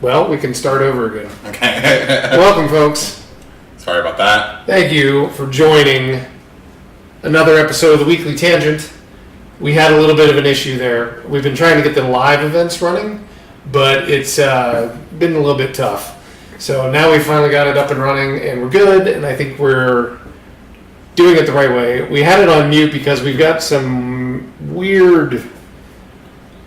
Well, we can start over again. Okay. Welcome, folks. Sorry about that. Thank you for joining another episode of the Weekly Tangent. We had a little bit of an issue there. We've been trying to get the live events running, but it's been a little bit tough. So now we finally got it up and running, and we're good, and I think we're doing it the right way. We had it on mute because we've got some weird...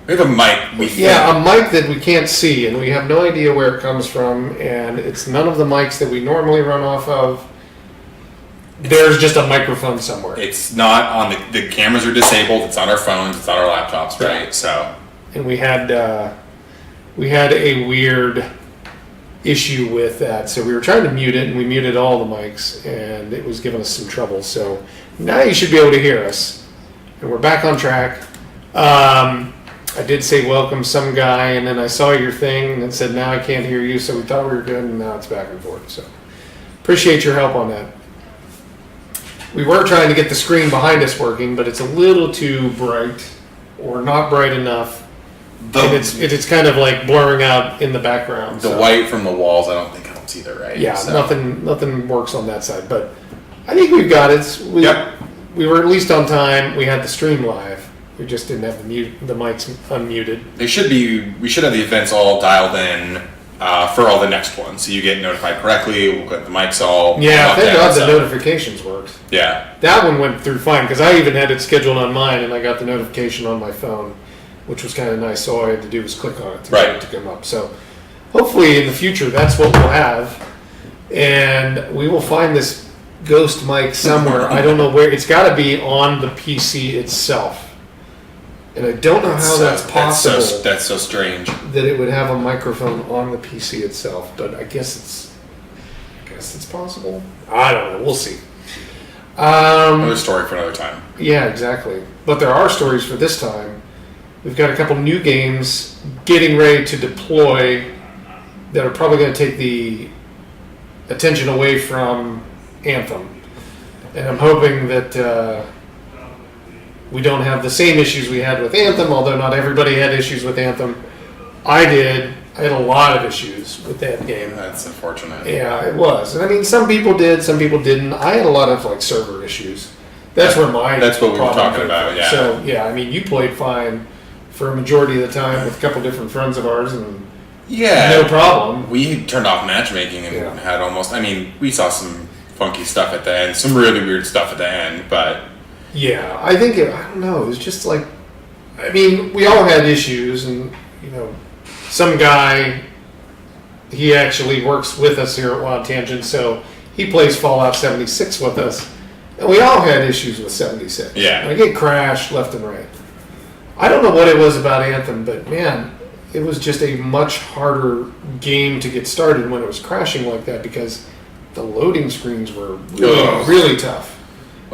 We have a mic. A mic that we can't see, and we have no idea where it comes from, and it's none of the mics that we normally run off of. There's just a microphone somewhere. It's not on the cameras are disabled. It's on our phones. It's on our laptops, right? Yeah. So, and we had a weird issue with that, so we were trying to mute it, and we muted all the mics, and it was giving us some trouble. So now you should be able to hear us, and we're back on track. I did say welcome some guy, and then I saw your thing, and it said now I can't hear you, so we thought we were good, and now it's back and forth. So appreciate your help on that. We were trying to get the screen behind us working, but it's a little too bright, or not bright enough. And it's kind of like blurring out in the background. The white from the walls, I don't think helps either, right? Yeah, so. Nothing works on that side, but I think we've got it. We were at least on time. We had the stream live. We just didn't have the mics unmuted. We should have the events all dialed in for all the next ones, so you get notified correctly. We'll get the mics all. Yeah, thank God the notifications worked. Yeah, that one went through fine because I even had it scheduled on mine, and I got the notification on my phone, which was kind of nice. So all I had to do was click on it to get it to come up. So hopefully in the future that's what we'll have, and we will find this ghost mic somewhere. I don't know where. It's got to be on the PC itself. And I don't know how that's possible. That's so strange. That it would have a microphone on the PC itself, but I guess it's possible. I don't know. We'll see. Another story for another time. Yeah, exactly. But there are stories for this time. We've got a couple new games getting ready to deploy that are probably going to take the attention away from Anthem, and I'm hoping that. We don't have the same issues we had with Anthem, although not everybody had issues with Anthem. I did. I had a lot of issues with that game. That's unfortunate. Yeah, it was. And I mean, some people did, some people didn't. I had a lot of server issues. That's what we were talking about. Yeah. So yeah, I mean, you played fine for a majority of the time with a couple different friends of ours, and no problem. We turned off matchmaking and had almost. I mean, we saw some funky stuff at the end, some really weird stuff at the end, but. Yeah, I think I don't know. It was just we all had issues, and some guy, he actually works with us here at WildTangent, so he plays Fallout 76 with us, and we all had issues with 76. Yeah, I get crashed left and right. I don't know what it was about Anthem, but man, it was just a much harder game to get started when it was crashing like that because the loading screens were really tough.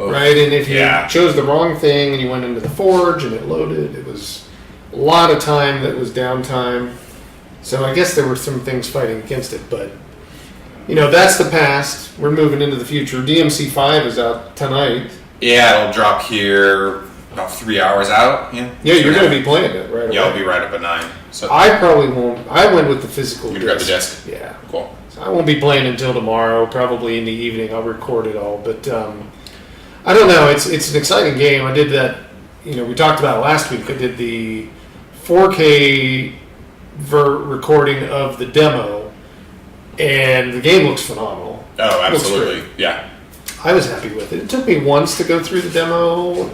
Right, and if you chose the wrong thing and you went into the forge and it loaded, it was a lot of time that was downtime. So I guess there were some things fighting against it, but that's the past. We're moving into the future. DMC 5 is out tonight. Yeah, it'll drop here about 3 hours out. Yeah, you're going to be playing it right away. Yeah, I'll be right up at 9. So I probably won't. I went with the physical disc. You grab the disc? Yeah. Cool. So I won't be playing until tomorrow, probably in the evening. I'll record it all, but I don't know. It's an exciting game. I did that. We talked about it last week. I did the 4K recording of the demo, and the game looks phenomenal. Oh, absolutely. Yeah. I was happy with it. It took me once to go through the demo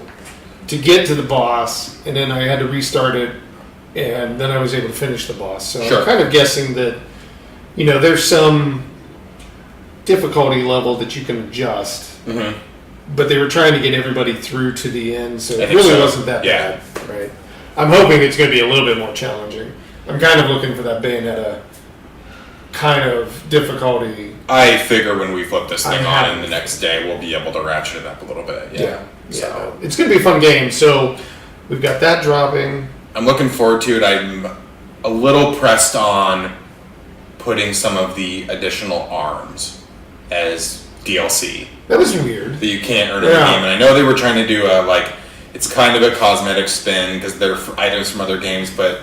to get to the boss, and then I had to restart it, and then I was able to finish the boss. So I'm kind of guessing that, there's some difficulty level that you can adjust. Mm-hmm. But they were trying to get everybody through to the end, so it really wasn't that bad, right? I'm hoping it's going to be a little bit more challenging. I'm kind of looking for that Bayonetta kind of difficulty. I figure when we flip this thing on and the next day, we'll be able to ratchet it up a little bit. Yeah. So it's going to be a fun game. So we've got that dropping. I'm looking forward to it. I'm a little pressed on putting some of the additional arms as DLC. That was weird. That you can't earn in the game. And I know they were trying to do it's kind of a cosmetic spin because they're items from other games, but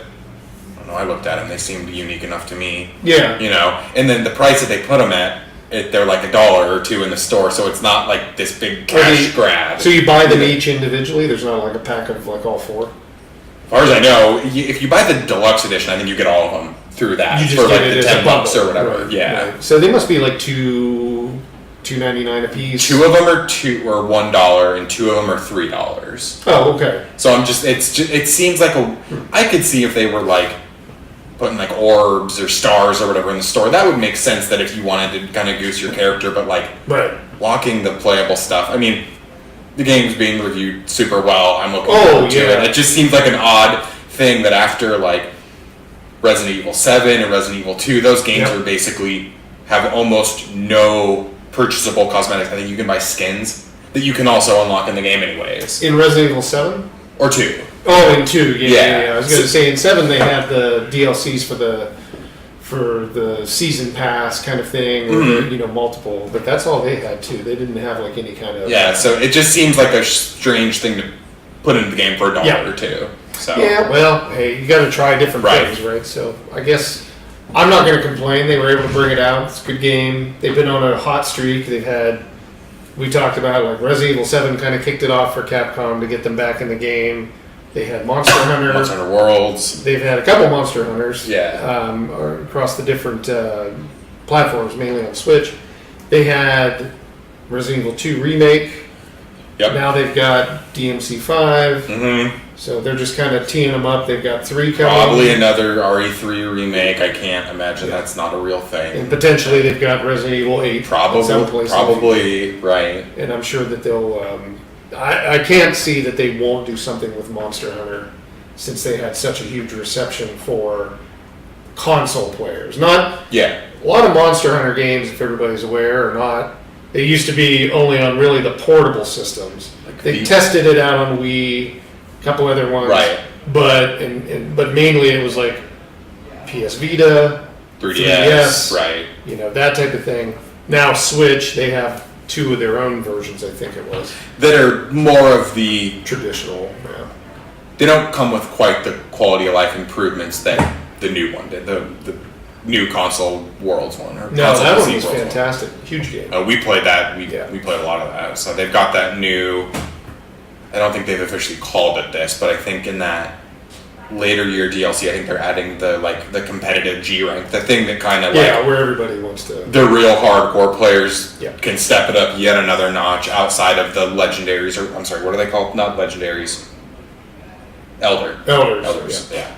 I don't know, I looked at them, they seemed unique enough to me. Yeah. You know, and then the price that they put them at, they're like $1 or $2 in the store, so it's not like this big cash grab. So you buy them each individually? There's not like a pack of like all 4? As far as I know, if you buy the deluxe edition, I think you get all of them through that You just for get like it the as a $10 or bundle. whatever. Right, Yeah. right. So they must be like $2.99 a piece. 2 of them are $1 and 2 of them are $3. Oh, okay. So it seems like I could see if they were like putting like orbs or stars or whatever in the store. That would make sense that if you wanted to kind of goose your character, but like Right. locking the playable stuff. I mean, the game's being reviewed super well. I'm looking Oh, forward to yeah. it. It just seems like an odd thing that after like Resident Evil 7 and Resident Evil 2, those games Yep. are basically have almost no purchasable cosmetics. I think you can buy skins that you can also unlock in the game anyways. In Resident Evil 7? Or 2. Oh, in 2, yeah. Yeah. I was going to say in 7 they had the DLCs for the season pass kind of thing, or Mm-hmm. multiple. But that's all they had too. They didn't have like any kind of Yeah, so it just seems like a strange thing to put into the game for $1 Yeah. or $2. So Yeah, well, hey, you got to try different Right. things, right? So I guess I'm not going to complain. They were able to bring it out. It's a good game. They've been on a hot streak. We talked about like Resident Evil 7 kind of kicked it off for Capcom to get them back in the game. They had Monster Hunter. Monster Hunter Worlds. They've had a couple Monster Hunters. Yeah. Across the different platforms, mainly on Switch. They had Resident Evil 2 Remake. Yep. Now they've got DMC 5. Mm-hmm. So they're just kind of teeing them up. They've got 3 coming. Probably another RE3 remake. I can't imagine that's not a real thing. And potentially they've got Resident Evil 8. in some places. Probably, right. And I'm sure that they'll... I can't see that they won't do something with Monster Hunter since they had such a huge reception for console players. Yeah. A lot of Monster Hunter games, if everybody's aware or not, they used to be only on really the portable systems. They tested it out on Wii, a couple other ones. Right. But but mainly it was like PS Vita, 3DS, right. that type of thing. Now Switch, they have 2 of their own versions, I think it was. That are more of the... Traditional, yeah. They don't come with quite the quality of life improvements that the new one did. The new console Worlds one. Or No, console that one PC was Worlds fantastic. Huge game. We played that. We Yeah. played a lot of that. So they've got that new... I don't think they've officially called it this, but I think in that later year DLC, I think they're adding the competitive G rank, the thing that kind of Yeah, where everybody wants to... the real hardcore players Yeah. can step it up yet another notch outside of the legendaries, or I'm sorry, what are they called? Not legendaries. Elders. Yeah.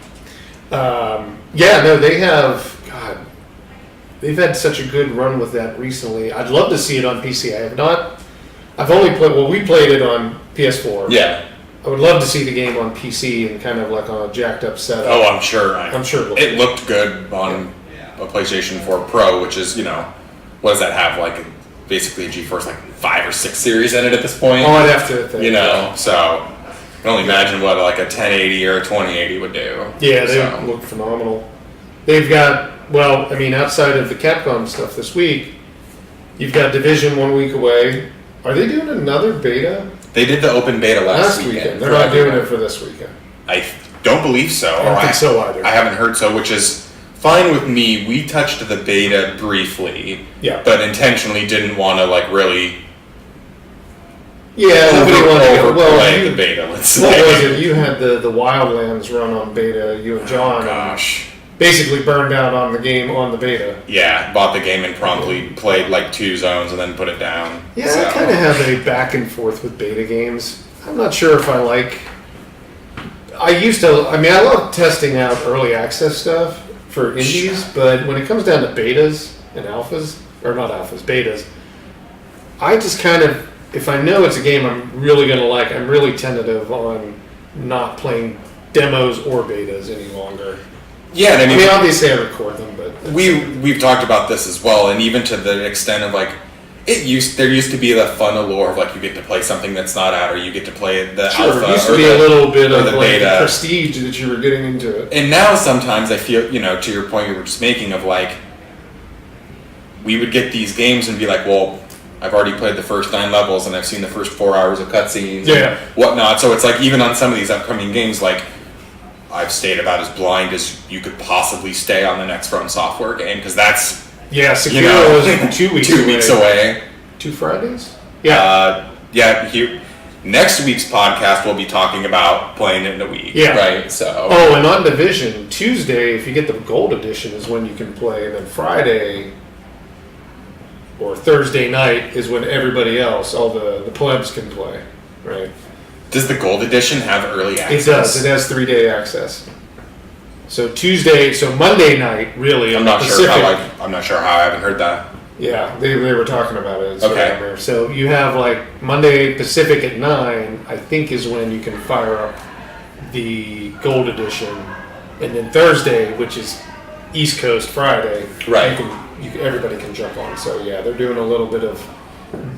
No, they have... God, they've had such a good run with that recently. I'd love to see it on PC. I have not... I've only played... Well, we played it on PS4. Yeah. I would love to see the game on PC and kind of like on a jacked up setup. Oh, I'm sure. I'm sure it looked good on a PlayStation 4 Pro, which is, what does that have? Like basically a GeForce 5 or 6 series in it at this point. Oh, I'd have to think. So I can only imagine what like a 1080 or a 2080 would do. Yeah, they look phenomenal. They've got, outside of the Capcom stuff this week, you've got Division 1 week away. Are they doing another beta? They did the open beta last weekend. They're for not doing everyone. it for this weekend. I don't believe so. I don't think so either. I haven't heard so, which is fine with me. We touched the beta briefly, but intentionally didn't want to really nobody wanted to overplay the beta. Let's say. What was it? You had the Wildlands run on beta. You and John. Oh, gosh. Basically burned out on the game on the beta. Yeah, bought the game and promptly played 2 zones and then put it down. Yeah, I kind of have a back and forth with beta games. I'm not sure if I like... I love testing out early access stuff for indies, but when it comes down to betas and alphas, or not alphas, betas, I just kind of, if I know it's a game I'm really going to like, I'm really tentative on not playing demos or betas any longer. Yeah, and obviously I record them, but we've talked about this as well, and even to the extent of there used to be the fun allure of you get to play something that's not out, or you get to play the alpha. There used to be a little bit of the prestige that you were getting into it. And now sometimes I feel, to your point you were just making of we would get these games and be like, well, I've already played the first 9 levels and I've seen the first 4 hours of cutscenes and whatnot. So it's even on some of these upcoming games, I've stayed about as blind as you could possibly stay on the next From Software game, because that's Sekiro was 2 weeks 2 weeks away. 2 Fridays? Next week's podcast we'll be talking about playing it in a week. Yeah. Right. So. Oh, and on Division, Tuesday, if you get the gold edition, is when you can play, and then Friday or Thursday night is when everybody else, all the plebs, can play. Right. Does the gold edition have early access? It does. It has 3-day access. So Monday night, really. I'm not sure how I haven't heard that. Yeah, they were talking about it. Okay. So you have like Monday Pacific at 9, I think, is when you can fire up the gold edition, and then Thursday, which is East Coast Friday, right? Everybody can jump on. So yeah, they're doing a little bit of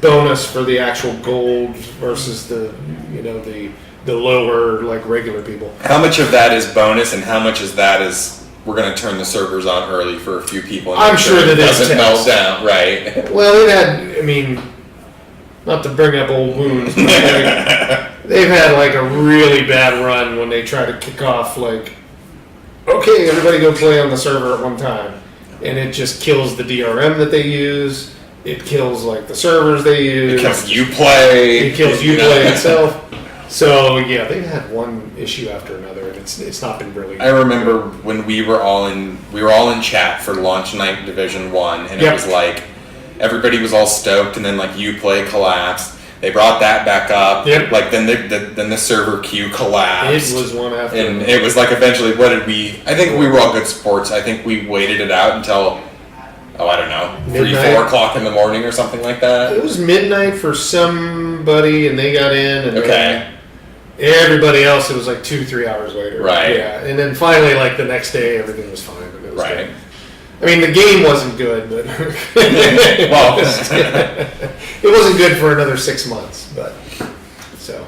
bonus for the actual gold versus the lower, like, regular people. How much of that is bonus, and how much is that is we're going to turn the servers on early for a few people? And I'm sure that it doesn't melt down, right? Well, not to bring up old wounds, but they've had like a really bad run when they try to kick off, like, okay, everybody go play on the server at one time, and it just kills the DRM that they use. It kills like the servers they use. It kills Uplay. It kills Uplay itself. So yeah, they've had one issue after another, and it's not been really. I remember when we were all in chat for launch night Division 1, and it was like everybody was all stoked, and then like Uplay collapsed. They brought that back up. Yep. Like then the server queue collapsed. It was one after. And it was like eventually, what did we? I think we were all good sports. I think we waited it out until, I don't know, 3-4 o'clock in the morning or something like that. It was midnight for somebody, and they got in, and okay. Everybody else, it was like 2-3 hours later. Right. Yeah, and then finally, like the next day, everything was fine. And it was right. good. I mean, the game wasn't good, but well, it wasn't good for another 6 months. But so,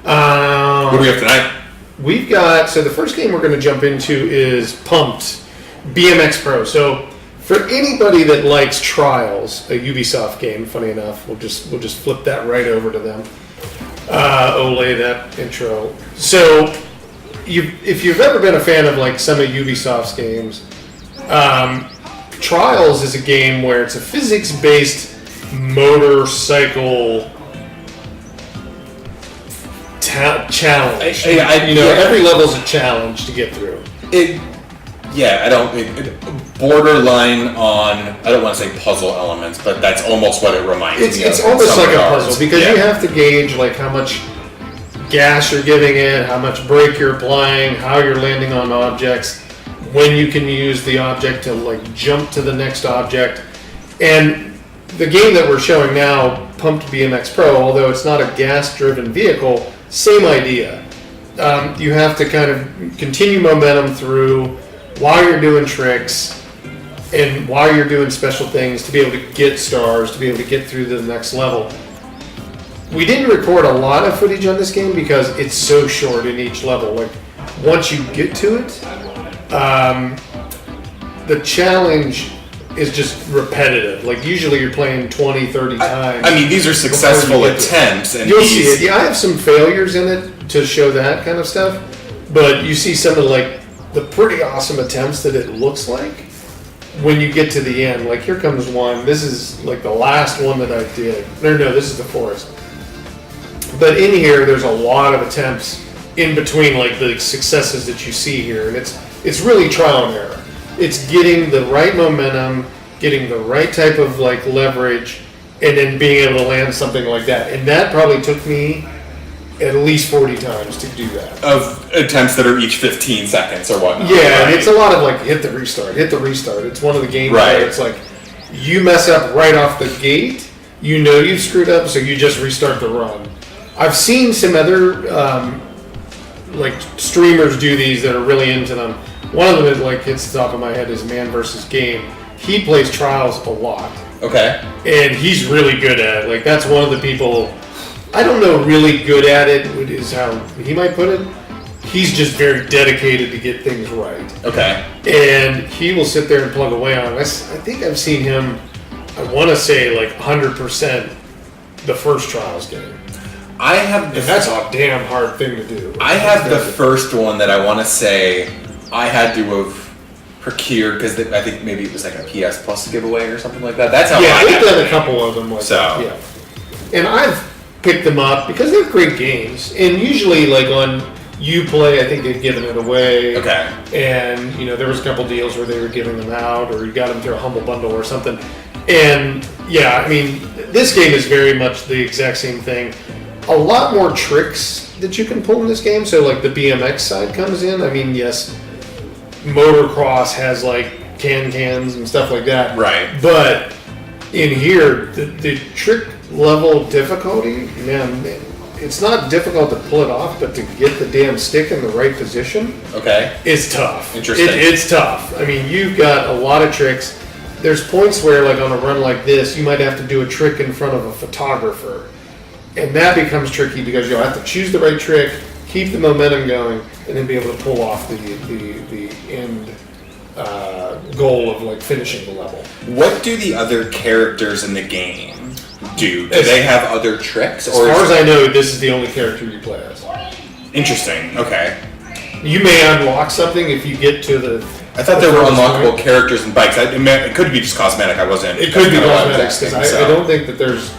what do we have tonight? We've got, so the first game we're going to jump into is Pumped BMX Pro. So for anybody that likes Trials, a Ubisoft game, funny enough, we'll just flip that right over to them. Ole, that intro. So, if you've ever been a fan of like some of Ubisoft's games, Trials is a game where it's a physics-based motorcycle challenge. Every level's a challenge to get through. Borderline on, I don't want to say puzzle elements, but that's almost what it reminds me of. It's almost like a puzzle, because you have to gauge like how much gas you're giving it, how much brake you're applying, how you're landing on objects, when you can use the object to like jump to the next object. And the game that we're showing now, Pumped BMX Pro, although it's not a gas-driven vehicle, same idea. You have to kind of continue momentum through while you're doing tricks and while you're doing special things to be able to get stars, to be able to get through the next level. We didn't record a lot of footage on this game because it's so short in each level. Like, once you get to it, the challenge is just repetitive. Like, usually you're playing 20, 30 times. I mean, these are successful attempts. And you'll see it. Yeah, I have some failures in it to show that kind of stuff. But you see some of the pretty awesome attempts that it looks like when you get to the end. Like, here comes one. This is like the last one that I did. No, this is the forest. But in here, there's a lot of attempts in between, like the successes that you see here, and it's really trial and error. It's getting the right momentum, getting the right type of like leverage, and then being able to land something like that. And that probably took me at least 40 times to do that. Of attempts that are each 15 seconds or whatnot. Yeah, and it's a lot of like hit the restart. It's one of the games where it's like you mess up right off the gate, you know you've screwed up, so you just restart the run. I've seen some other like streamers do these that are really into them. One of them that like hits the top of my head is Man vs. Game. He plays Trials a lot. Okay. And he's really good at it. Like, that's one of the people, I don't know, really good at it is how he might put it. He's just very dedicated to get things right. Okay. And he will sit there and plug away on it. I think I've seen him, I want to say like 100% the first Trials game. I have And that's a damn hard thing to do. I have the first one that I want to say I had to have procured because I think maybe it was like a PS Plus giveaway or something like that. That's how I they've had done it. a couple of them like So. that. Yeah. And I've picked them up because they're great games. And usually, like on Uplay, I think they've given it away. Okay. And, you know, there was a couple deals where they were giving them out, or you got them through a Humble Bundle or something. And, yeah, I mean, this game is very much the exact same thing. A lot more tricks that you can pull in this game. So, like, the BMX side comes in. I mean, yes, motocross has, like, cans and stuff like that. Right. But in here, the trick level difficulty, man, it's not difficult to pull it off, but to get the damn stick in the right position is tough. Interesting. It's tough. I mean, you've got a lot of tricks. There's points where, like on a run like this, you might have to do a trick in front of a photographer. And that becomes tricky because you'll have to choose the right trick, keep the momentum going, and then be able to pull off the end goal of like finishing the level. What do the other characters in the game do? Do they have other tricks? As far as I know, this is the only character you play as. Interesting. Okay. You may unlock something if you get to the. I thought there were unlockable characters and bikes. It could be just cosmetic. I wasn't. It could be that's kinda what I cosmetic. was 'Cause thinking, I don't think that there's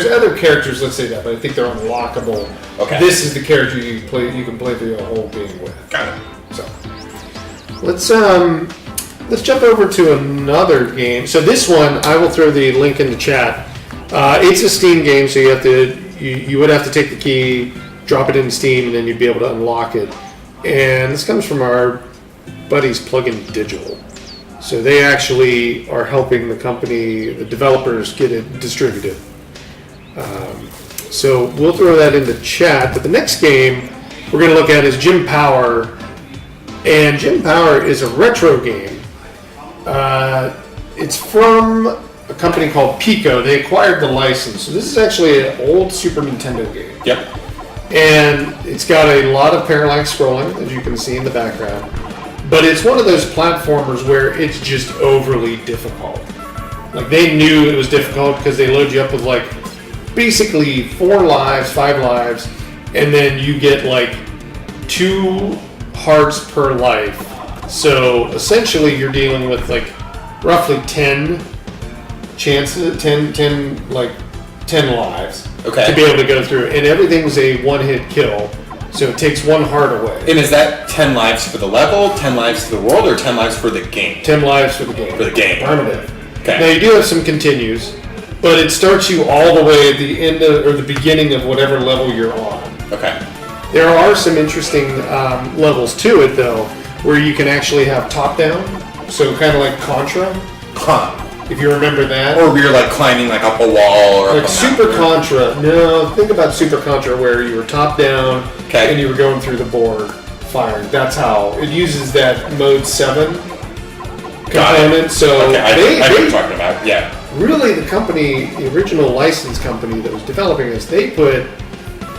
other characters. Let's say that, but I think they're unlockable. Okay. This is the character you can play through the whole game with. Got it. So let's jump over to another game. So this one, I will throw the link in the chat. It's a Steam game, so you would have to take the key, drop it in Steam, and then you'd be able to unlock it. And this comes from our buddies Plugin Digital. So they actually are helping the company, the developers, get it distributed. So we'll throw that in the chat. But the next game we're going to look at is Jim Power. And Jim Power is a retro game. It's from a company called Pico. They acquired the license. So this is actually an old Super Nintendo game. Yep. And it's got a lot of parallax scrolling, as you can see in the background. But it's one of those platformers where it's just overly difficult. Like, they knew it was difficult because they load you up with, like, basically 4 lives, 5 lives, and then you get, like, 2 hearts per life. So, essentially, you're dealing with, like, roughly 10 chances, 10 lives to be able to go through. And everything's a one-hit kill. So it takes 1 heart away. And is that 10 lives for the level, 10 lives for the world, or 10 lives for the game? 10 lives for the game. For the game. Permanent. Okay. Now you do have some continues, but it starts you all the way at the end of, or the beginning of whatever level you're on. Okay. There are some interesting levels to it though, where you can actually have top-down, so kind of like Contra. Huh. If you remember that. Or you're like climbing like up a wall or Like up a Super mountain. Contra. No, think about Super Contra where you were top down and you were going through the board firing. That's how it uses that mode 7 component. So okay, I know what you're talking about. Yeah. Really, the company, the original license company that was developing this, they put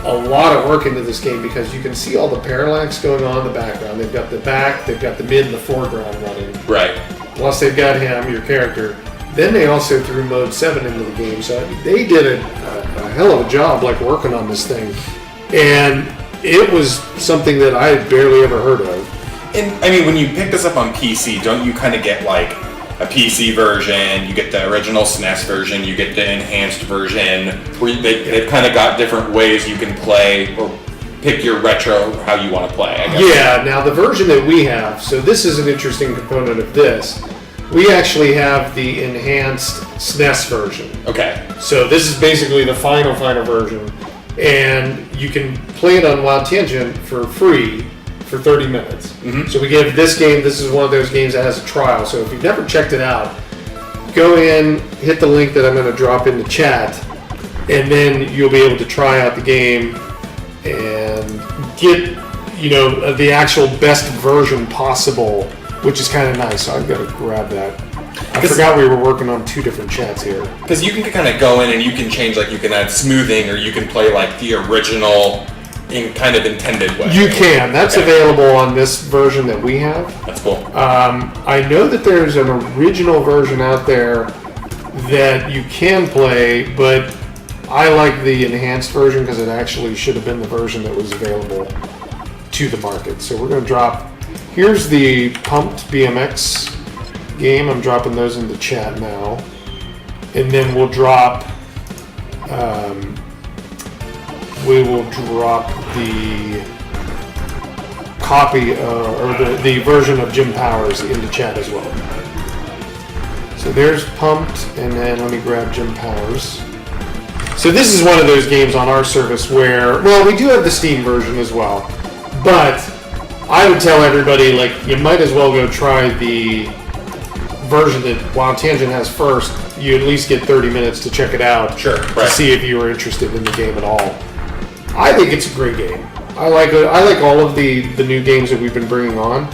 a lot of work into this game because you can see all the parallax going on in the background. They've got the back, they've got the mid and the foreground running. Right. Plus they've got him, your character. Then they also threw mode 7 into the game, so they did a hell of a job like working on this thing. And it was something that I had barely ever heard of. And I mean, when you pick this up on PC, don't you kind of get like a PC version, you get the original SNES version, you get the enhanced version, where they've kind of got different ways you can play or pick your retro how you want to play, I guess. Yeah, now the version that we have, so this is an interesting component of this. We actually have the enhanced SNES version. Okay. So this is basically the final version. And you can play it on WildTangent for free for 30 minutes. Mm-hmm. So we give this game, this is one of those games that has a trial. So if you've never checked it out, go in, hit the link that I'm going to drop in the chat, and then you'll be able to try out the game and get, the actual best version possible, which is kind of nice. So I've got to grab that. I forgot we were working on 2 different chats here. Because you can kind of go in and you can change, like you can add smoothing or you can play like the original in kind of intended way. You can. That's available on this version that we have. That's cool. I know that there's an original version out there that you can play, but I like the enhanced version because it actually should have been the version that was available to the market. So we're going to drop, here's the pumped BMX game. I'm dropping those into chat now. And then we'll drop, we will drop the copy or the version of Jim Powers into chat as well. So there's pumped, and then let me grab Jim Powers. So this is one of those games on our service where, well, we do have the Steam version as well, but I would tell everybody, like, you might as well go try the version that WildTangent has first. You at least get 30 minutes to check it out. Sure, to right. see if you were interested in the game at all. I think it's a great game. I like all of the new games that we've been bringing on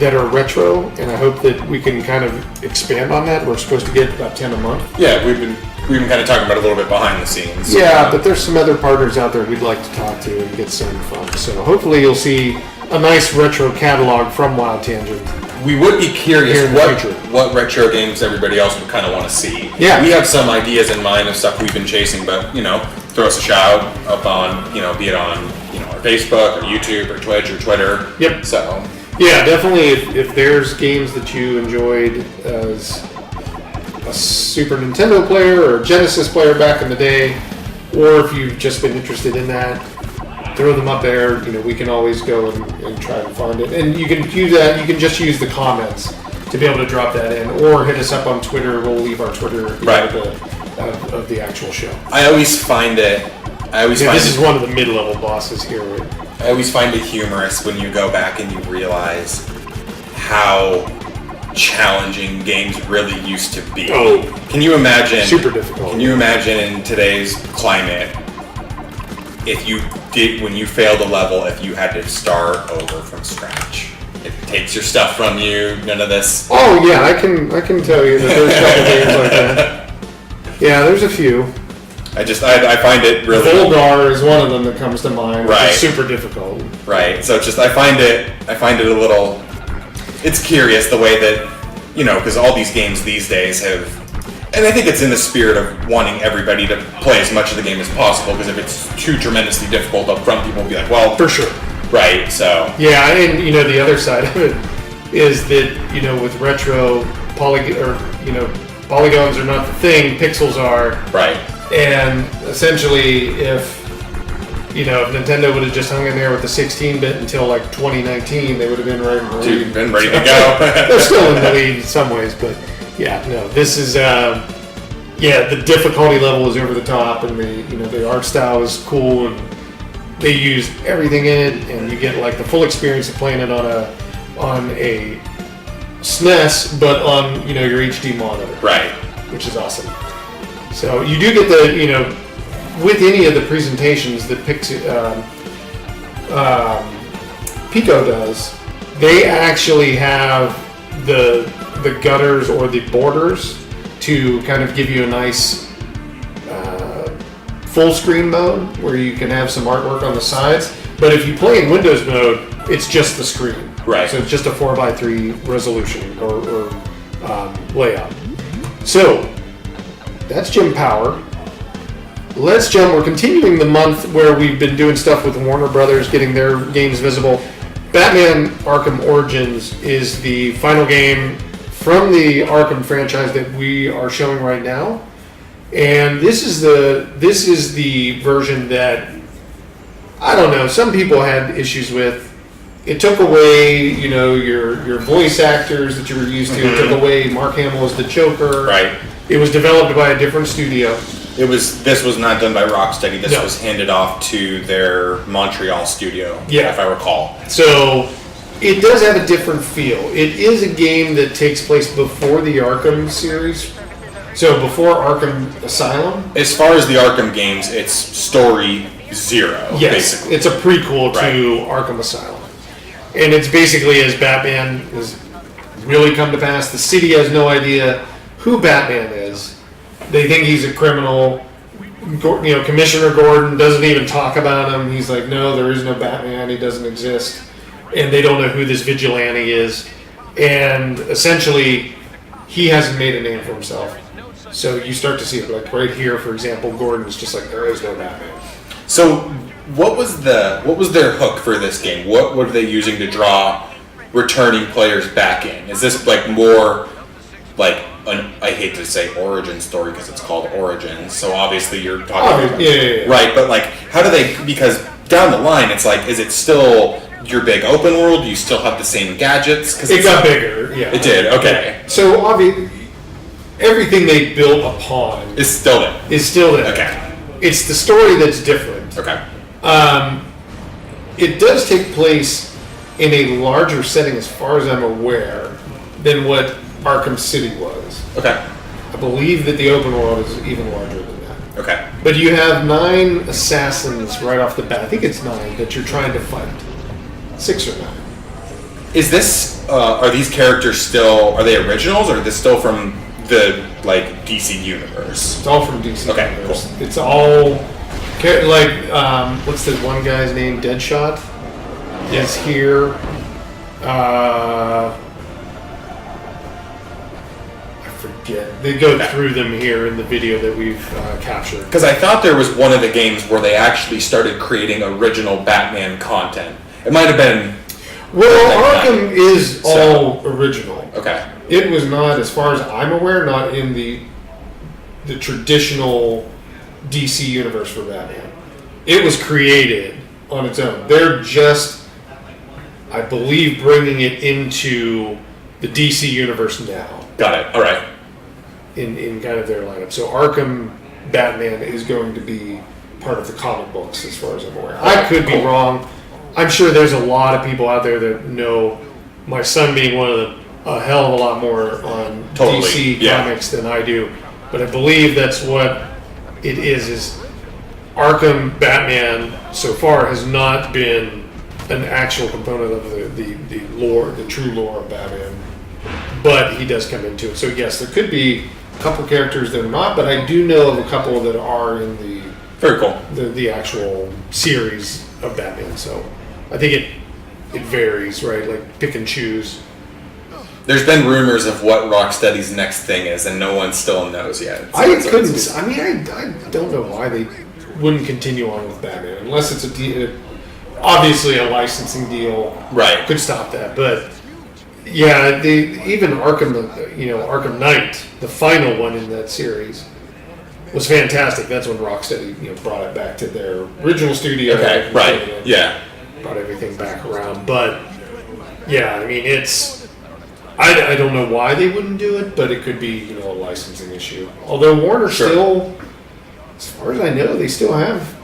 that are retro, and I hope that we can kind of expand on that. We're supposed to get about 10 a month. Yeah, we've been kind of talking about it a little bit behind the scenes. Yeah, but there's some other partners out there we'd like to talk to and get some from. So hopefully you'll see a nice retro catalog from WildTangent. We would be curious Here in the future. what retro games everybody else would kind of want to see. Yeah. We have some ideas in mind of stuff we've been chasing, but, throw us a shout up on, be it on, our Facebook or YouTube or Twitch or Twitter. Yep. So. Yeah, definitely if there's games that you enjoyed as a Super Nintendo player or a Genesis player back in the day, or if you've just been interested in that, throw them up there. We can always go and try and find it. And you can use that. You can just use the comments to be able to drop that in, or hit us up on Twitter. We'll leave our Twitter right. of the actual show. I always find it. This is one of the mid-level bosses here. Right? I always find it humorous when you go back and you realize how challenging games really used to be. Oh, can you imagine? Super difficult. Can you imagine in today's climate, when you failed a level, if you had to start over from scratch? It takes your stuff from you. None of this. Oh yeah, I can tell you that there's a couple games like that. Yeah, there's a few. I find it really. Volgar is one of them that comes to mind. Right. It's super difficult. Right. So I find it a little. It's curious the way that, because all these games these days have, and I think it's in the spirit of wanting everybody to play as much of the game as possible. Because if it's too tremendously difficult up front, people will be like, well, for sure. Right. So. Yeah, and the other side of it is that with retro polygons are not the thing. Pixels are. Right. And essentially, if Nintendo would have just hung in there with the 16-bit until like 2019, they would have been ready to go. They're still in the lead in some ways, but yeah, no. This is the difficulty level is over the top, and the art style is cool, and they use everything in it, and you get like the full experience of playing it on a SNES, but on your HD monitor, right? Which is awesome. So you do get the, with any of the presentations that Pico does, they actually have the gutters or the borders to kind of give you a nice full screen mode where you can have some artwork on the sides. But if you play in Windows mode, it's just the screen. Right. So it's just a 4:3 resolution or layout. So that's Jim Power. Let's jump. We're continuing the month where we've been doing stuff with Warner Brothers, getting their games visible. Batman Arkham Origins is the final game from the Arkham franchise that we are showing right now. And this is the version that, I don't know, some people had issues with. It took away, your voice actors that you were used to. It took away Mark Hamill as the Joker. Right. It was developed by a different studio. This was not done by Rocksteady. This No. was handed off to their Montreal studio, Yeah. if I recall. So it does have a different feel. It is a game that takes place before the Arkham series. So before Arkham Asylum. As far as the Arkham games, it's story 0, Yes, basically. it's a prequel to Right. Arkham Asylum. And it's basically as Batman has really come to pass. The city has no idea who Batman is. They think he's a criminal. Commissioner Gordon doesn't even talk about him. He's like, no, there is no Batman. He doesn't exist. And they don't know who this vigilante is. And essentially, he hasn't made a name for himself. So you start to see it, like right here, for example, Gordon's just like, there is no Batman. So what was their hook for this game? What were they using to draw returning players back in? Is this like more like I hate to say origin story because it's called Origins, so obviously you're talking about, right, but like how do they, because down the line it's like, is it still your big open world? Do you still have the same gadgets? Cause it got bigger, yeah. It did, okay. So obviously everything they built upon is still there. Okay. It's the story that's different. Okay. It does take place in a larger setting, as far as I'm aware, than what Arkham City was. Okay. I believe that the open world is even larger than that. Okay. But you have 9 assassins right off the bat. I think it's 9 that you're trying to fight. 6 or 9. Is this, are these characters still, are they originals, or are they still from the, like, DC universe? It's all from DC universe. Cool. It's all, like, what's the one guy's name? Deadshot? Is here. Yeah, they go through them here in the video that we've captured. Because I thought there was one of the games where they actually started creating original Batman content. It might have been... Well, Arkham is all original. Okay. It was not, as far as I'm aware, not in the traditional DC universe for Batman. It was created on its own. They're just, I believe, bringing it into the DC universe now. Got it. All right. In kind of their lineup. So Arkham Batman is going to be part of the comic books, as far as I'm aware. I could be wrong. I'm sure there's a lot of people out there that know, my son being one of them, a hell of a lot more on DC comics than I do. But I believe that's what it is Arkham Batman so far has not been an actual component of the lore, the true lore of Batman. But he does come into it. So yes, there could be a couple characters that are not, but I do know of a couple that are in the very cool the actual series of Batman. So I think it varies, right? Like pick and choose. There's been rumors of what Rocksteady's next thing is, and no one still knows yet. I don't know why they wouldn't continue on with Batman unless it's obviously a licensing deal. Right. Could stop that, but. Yeah, even Arkham, Arkham Knight, the final one in that series, was fantastic. That's when Rocksteady, brought it back to their original studio. Okay, right, yeah. Brought everything back around. But, yeah, I mean, I don't know why they wouldn't do it, but it could be, a licensing issue. Although Warner still, as far as I know, they still have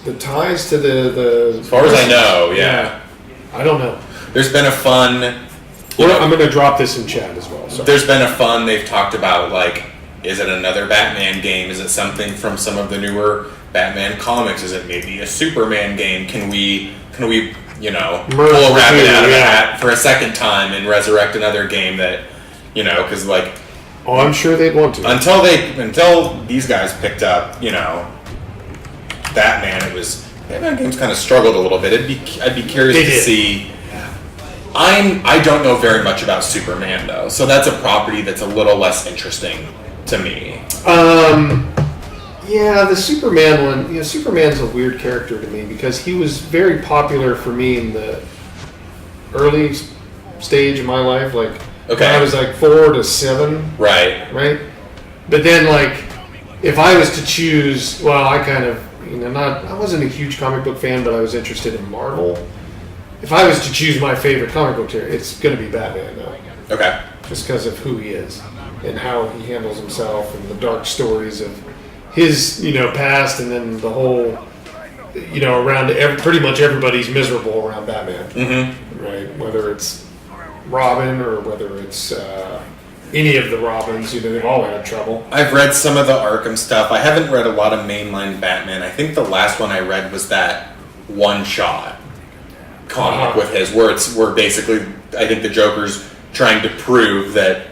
the ties to the... As far as I know, yeah. I don't know. There's been a fun... I'm going to drop this in chat as well. Sorry. There's been a fun, they've talked about, like, is it another Batman game? Is it something from some of the newer Batman comics? Is it maybe a Superman game? Can we pull a rabbit out of a hat for a second time and resurrect another game that, because, like... Oh, I'm sure they'd want to. Until these guys picked up, Batman, Batman games kind of struggled a little bit. I'd be curious to see... I don't know very much about Superman though, so that's a property that's a little less interesting to me. Yeah, the Superman one. Superman's a weird character to me because he was very popular for me in the early stage of my life, like when I was like 4 to 7. Right. But then, like, if I was to choose, well, I kind of, I wasn't a huge comic book fan, but I was interested in Marvel. If I was to choose my favorite comic book character, it's going to be Batman, though. Okay. Just because of who he is and how he handles himself and the dark stories of his, past, and then the whole, around pretty much everybody's miserable around Batman. Mm-hmm. Right? Whether it's Robin or whether it's any of the Robins, they've all had trouble. I've read some of the Arkham stuff. I haven't read a lot of mainline Batman. I think the last one I read was that one-shot comic with his, where basically I think the Joker's trying to prove that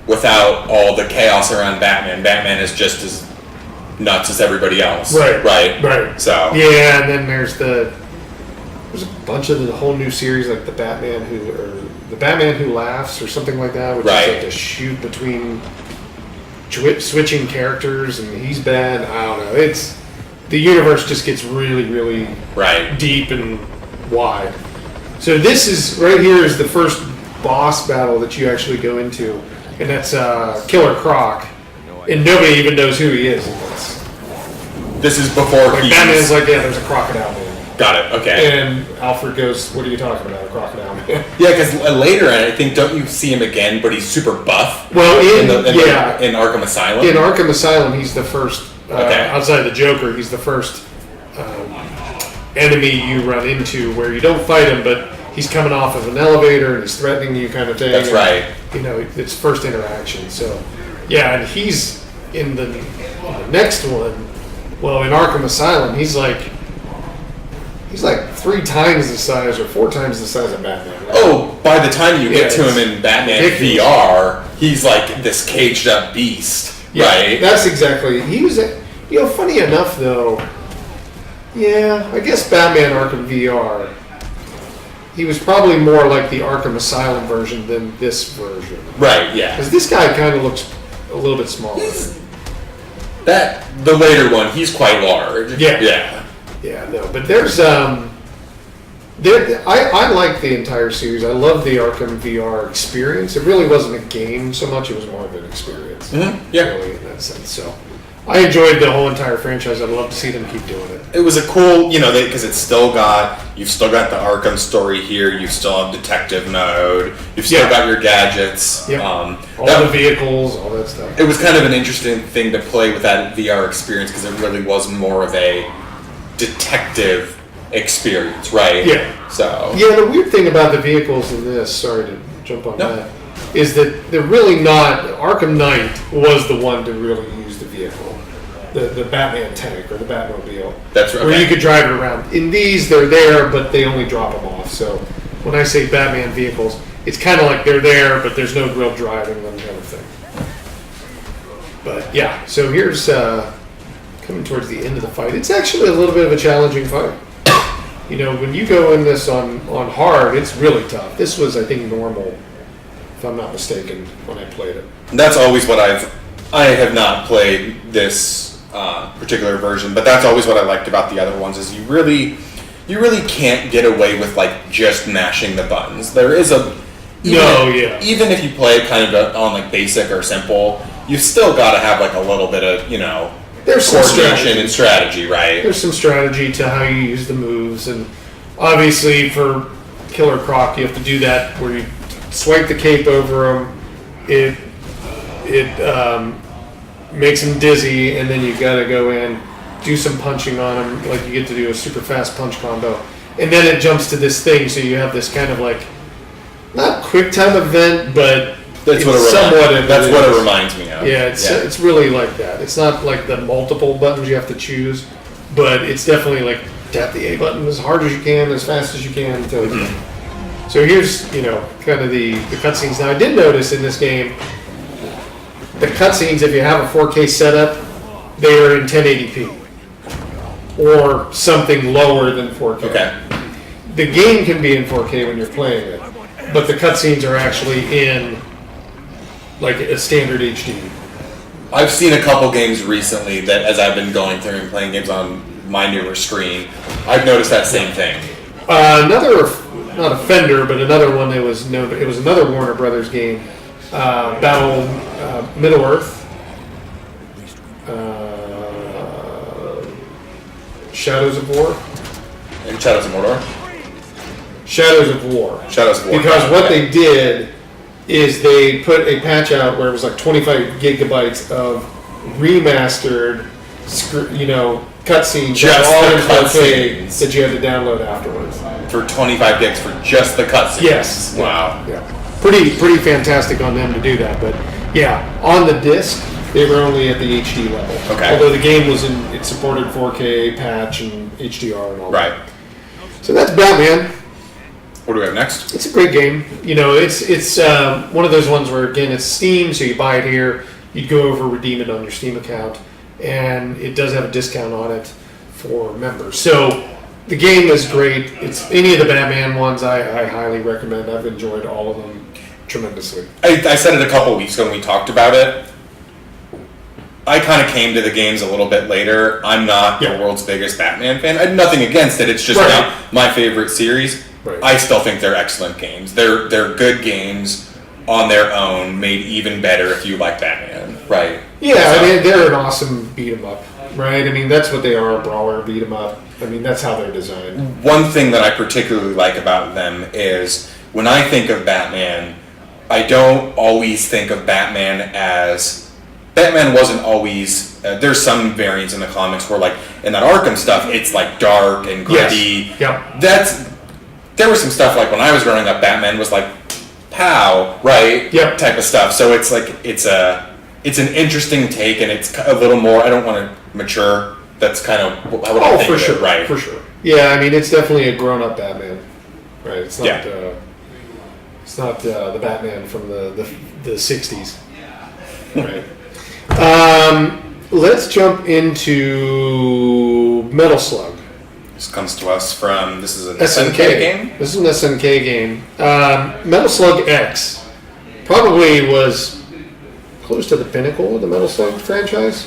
without all the chaos around Batman is just as nuts as everybody else. Right. So yeah, and then there's a bunch of the whole new series, like the Batman the Batman Who Laughs or something like that, which Right. is like a shoot between switching characters, and he's bad. I don't know. It's the universe just gets really, really Right. deep and wide. So this is right here is the first boss battle that you actually go into, and that's Killer Croc, and nobody even knows who he is in this. This is before Like he's... Batman's like, yeah, there's a crocodile man. Got it, okay. And Alfred goes, what are you talking about, a crocodile man? Yeah, because later, I think, don't you see him again, but he's super buff? Well, in Arkham Asylum? In Arkham Asylum, he's the first, Okay. outside the Joker, he's the first enemy you run into where you don't fight him, but he's coming off of an elevator and he's threatening you kind of thing. That's and, right. You know, it's first interaction. So, yeah, and he's in the next one. Well, in Arkham Asylum, he's like 3 times the size or 4 times the size of Batman. Right? Oh, by the time you get to him in Batman ridiculous. VR, he's like this caged up beast, Yeah, right? That's exactly. He was, funny enough though. Yeah, I guess Batman Arkham VR. He was probably more like the Arkham Asylum version than this version. Right, yeah. Because this guy kind of looks a little bit smaller. The later one, he's quite large. Yeah. Yeah. Yeah, no, but there's I like the entire series. I love the Arkham VR experience. It really wasn't a game so much; it was more of an experience. Mm-hmm. Yeah. Really, in that sense. So, I enjoyed the whole entire franchise. I'd love to see them keep doing it. It was a cool, because you've still got the Arkham story here. You still have detective mode. You've still got your gadgets. Yep. All the vehicles, all that stuff. It was kind of an interesting thing to play with that VR experience because it really was more of a detective experience, right? Yeah. So. Yeah, the weird thing about the vehicles in this, sorry to jump on that, is that they're really not. Arkham Knight was the one to really use the vehicle, the Batman tank or the Batmobile. That's right. Where you could drive it around. In these, they're there, but they only drop them off. So when I say Batman vehicles, it's kind of like they're there, but there's no real driving them, kind of thing. But yeah, so here's coming towards the end of the fight. It's actually a little bit of a challenging fight. When you go in this on hard, it's really tough. This was, I think, normal, if I'm not mistaken, when I played it. That's always what I have not played this particular version, but that's always what I liked about the other ones is you really can't get away with like just mashing the buttons. There is even if you play kind of on like basic or simple, you've still got to have like a little bit of there's some coordination and strategy, right? There's some strategy to how you use the moves, and obviously for Killer Croc, you have to do that where you swipe the cape over him. It makes him dizzy, and then you got to go in, do some punching on him, like you get to do a super fast punch combo, and then it jumps to this thing. So you have this kind of like not quick time event, but that's what it reminds me of. Yeah, it's really like that. It's not like the multiple buttons you have to choose, but it's definitely like tap the A button as hard as you can, as fast as you can. So here's kind of the cutscenes. Now I did notice in this game the cutscenes, if you have a 4K setup, they are in 1080p or something lower than 4K. Okay. The game can be in 4K when you're playing it, but the cutscenes are actually in like a standard HD. I've seen a couple games recently that, as I've been going through and playing games on my newer screen, I've noticed that same thing. Not Offender, but another one that was known. It was another Warner Brothers game, Battle Middle Earth, Shadows of War. And Shadows of Mordor. Shadows of War. Shadows of War. Because what they did is they put a patch out where it was like 25 gigabytes of remastered, cutscenes Just all the in 4K cutscenes. that you had to download afterwards. For 25 gigs for just the cutscenes. Yes. Wow. Yeah. Pretty fantastic on them to do that, but yeah, on the disc they were only at the HD level. Okay. Although the game it supported 4K patch and HDR and all that. Right. So that's Batman. What do we have next? It's a great game. It's one of those ones where, again, it's Steam, so you buy it here, you go over, redeem it on your Steam account, and it does have a discount on it for members. So the game is great. It's any of the Batman ones I highly recommend. I've enjoyed all of them tremendously. I said it a couple weeks ago when we talked about it. I kind of came to the games a little bit later. I'm not the world's biggest Batman fan. I have nothing against it. It's just not my favorite series. Right. I still think they're excellent games. They're good games on their own, made even better if you like Batman. Right. Yeah, I mean, they're an awesome beat 'em up, right? I mean, that's what they are, a brawler beat 'em up. I mean, that's how they're designed. One thing that I particularly like about them is when I think of Batman, I don't always think of Batman as... Batman wasn't always... there's some variants in the comics where, like, in that Arkham stuff, it's, like, dark and gritty. Yes. There was some stuff, like, when I was growing up, Batman was, like, pow, right? Yep. Type of stuff. So it's, like, it's an interesting take, and it's a little more... I don't want to mature. That's kind of what I think for of sure, it, right? For sure. Yeah, I mean, it's definitely a grown-up Batman, right? It's not, it's not the Batman from the 60s, right? Let's jump into Metal Slug. This comes to us from... This is an SNK game? This is an SNK game. Metal Slug X probably was close to the pinnacle of the Metal Slug franchise.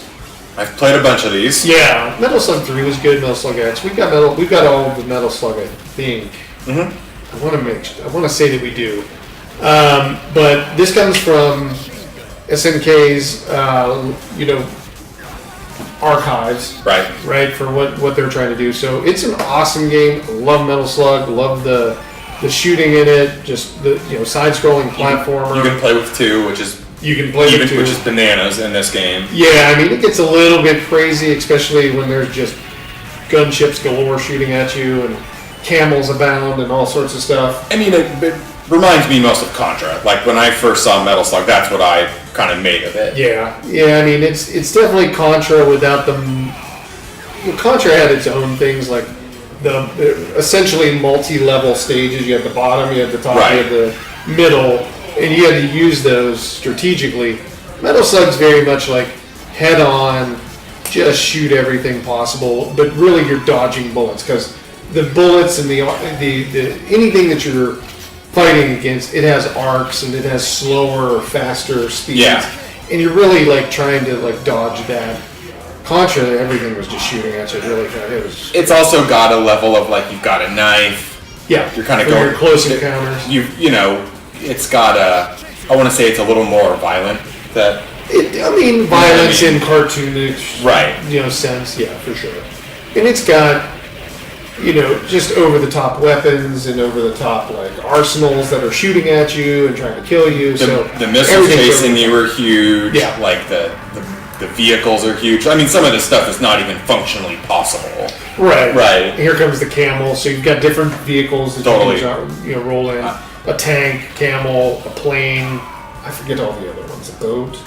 I've played a bunch of these. Yeah, Metal Slug 3 was good. Metal Slug X. We've got all of the Metal Slug, I think. Mm-hmm. I want to say that we do. But this comes from SNK's, archives. Right, for what they're trying to do. So it's an awesome game. Love Metal Slug. Love the shooting in it. Just the side-scrolling platformer. You can play with two, which is which is bananas in this game. Yeah, I mean, it gets a little bit crazy, especially when there's just gunships galore shooting at you and camels abound and all sorts of stuff. I mean, it reminds me most of Contra. Like, when I first saw Metal Slug, that's what I kind of made of it. Yeah, I mean, it's definitely Contra without the... Contra had its own things, like the essentially multi-level stages. You had the bottom, you had the top, you had the middle, and you had to use those strategically. Metal Slug's very much like head-on, just shoot everything possible, but really you're dodging bullets, because the bullets and the anything that you're fighting against, it has arcs and it has slower or faster speeds. Yeah. And you're really like trying to like dodge that. Contra, everything was just shooting at you really fast. It's also got a level of like, you've got a knife. Yeah. You're kind of going... your close encounters. It's got a... I want to say it's a little more violent. Violence in cartoonish sense, yeah, for sure. And it's got, just over-the-top weapons and over-the-top, like, arsenals that are shooting at you and trying to kill you. The missiles chasing you are huge. Yeah. Like, the vehicles are huge. I mean, some of this stuff is not even functionally possible. Right. Here comes the camel. So you've got different vehicles that you can roll in. A tank, camel, a plane. I forget all the other ones. A boat.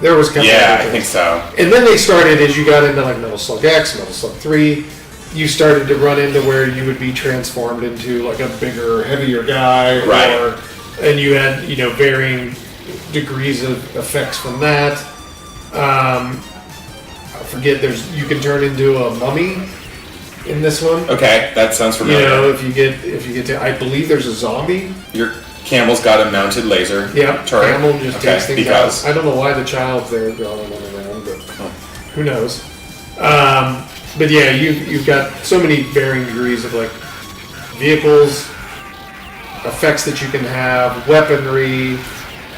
There was kind of... Yeah, I think so. And then they started, as you got into like Metal Slug X, Metal Slug 3, you started to run into where you would be transformed into like a bigger, heavier guy. Right. And you had, varying degrees of effects from that. I forget, you can turn into a mummy in this one. Okay, that sounds familiar. If you get to, I believe there's a zombie. Your camel's got a mounted laser. Yeah, turret. Camel just takes things out. I don't know why the child's there going around, but who knows? But yeah, you've got so many varying degrees of like vehicles, effects that you can have, weaponry.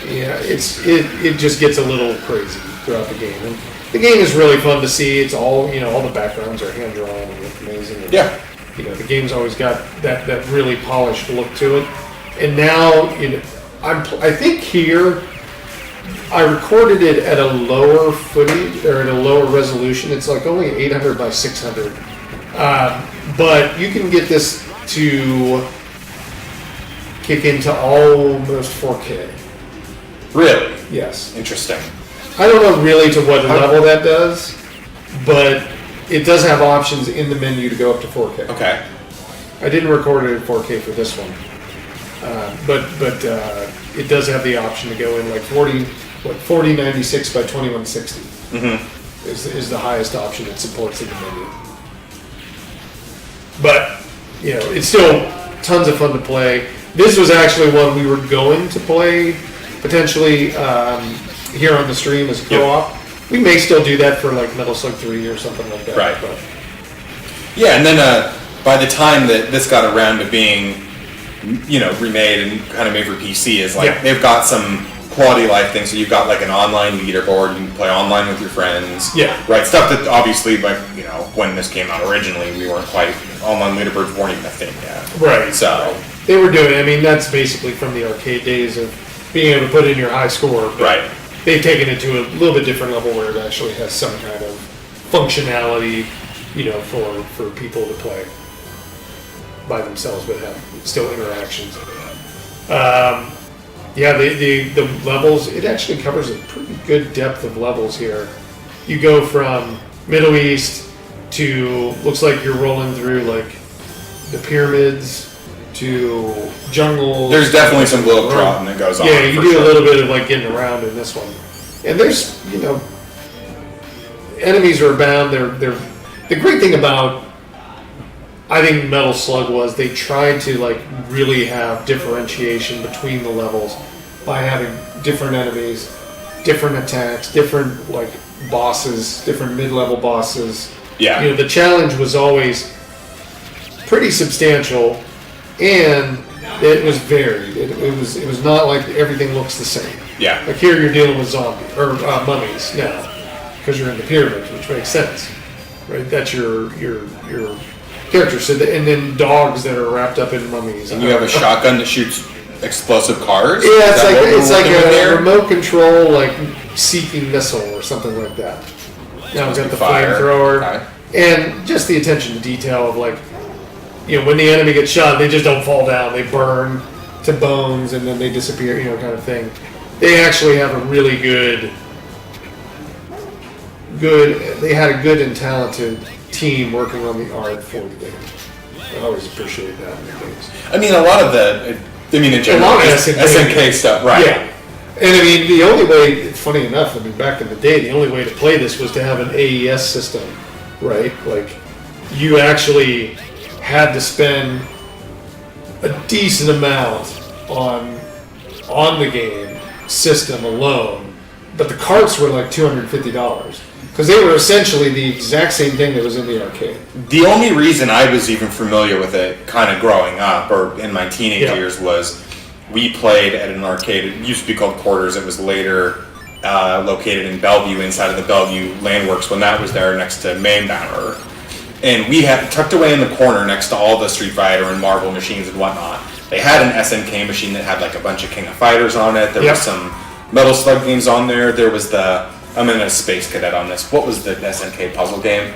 Yeah, it just gets a little crazy throughout the game. And the game is really fun to see. It's all all the backgrounds are hand drawn and look amazing. And, the game's always got that really polished look to it. And now I think here I recorded it at a lower footage or at a lower resolution. It's like only 800 by 600, but you can get this to kick into almost 4K. Really? Yes. Interesting. I don't know really to what level that does, but it does have options in the menu to go up to 4K. Okay. I didn't record it at 4K for this one, but it does have the option to go in like 4096 by 2160 is the highest option it supports in the menu. but it's still tons of fun to play. This was actually one we were going to play potentially here on the stream as a co-op. We may still do that for like Metal Slug 3 or something like that. Right. But. Yeah, and then by the time that this got around to being, remade and kind of made for PC, is like they've got some quality of life things. So you've got like an online leaderboard. You can play online with your friends. Yeah. Right. Stuff that obviously, like when this came out originally, we weren't quite online leaderboards weren't even a thing yet. Right. So they were doing. I mean, that's basically from the arcade days of being able to put in your high score. Right. They've taken it to a little bit different level where it actually has some kind of functionality, for people to play by themselves, but have still interactions. The levels, it actually covers a pretty good depth of levels here. You go from Middle East to, looks like you're rolling through like the pyramids to jungles. There's definitely some globe trotting that goes on. Yeah, you do a little bit of like getting around in this one. And there's, enemies are abound. They're the great thing about, I think, Metal Slug was they tried to like really have differentiation between the levels by having different enemies, different attacks, different like bosses, different mid-level bosses. Yeah. The challenge was always pretty substantial, and it was varied. It was not like everything looks the same. Yeah. Like here you're dealing with zombies or mummies now because you're in the pyramids, which makes sense, right? That's your character. So and then dogs that are wrapped up in mummies. And you have a shotgun that shoots explosive cars. Yeah, it's like a remote control, like seeking missile or something like that. Now we've got the flamethrower, and just the attention to detail of like, when the enemy gets shot, they just don't fall down; they burn to bones and then they disappear, kind of thing. They actually have a really good. They had a good and talented team working on the art for the game. I always appreciate that in games. I mean, a lot of in general, SNK stuff, right? Yeah. And I mean, the only way, funny enough, back in the day, the only way to play this was to have an AES system, right? Like, you actually had to spend a decent amount on the game system alone, but the carts were like $250 because they were essentially the exact same thing that was in the arcade. The only reason I was even familiar with it kind of growing up or in my teenage years was we played at an arcade. It used to be called Quarters. It was later located in Bellevue, inside of the Bellevue Landworks when that was there next to Main Banner. And we had tucked away in the corner next to all the Street Fighter and Marvel machines and whatnot. They had an SNK machine that had like a bunch of King of Fighters on it. There was some Metal Slug games on there. There was I'm in a Space Cadet on this. What was the SNK puzzle game?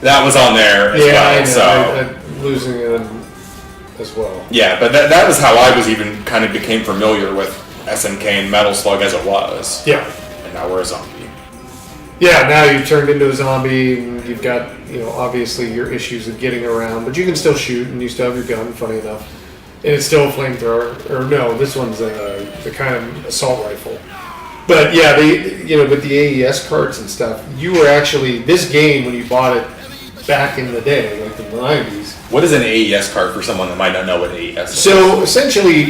That was on there as well. I know. So I'm losing it as well. Yeah, but that was how I was even kind of became familiar with SNK and Metal Slug as it was. Yeah. And now we're a zombie. Yeah, now you've turned into a zombie, and you've got, obviously your issues of getting around, but you can still shoot, and you still have your gun, funny enough. And it's still a flamethrower. Or no, this one's the kind of assault rifle. But yeah, with the AES carts and stuff, you were actually, this game, when you bought it back in the day, like the 90s. What is an AES cart for someone that might not know what AES is? So essentially,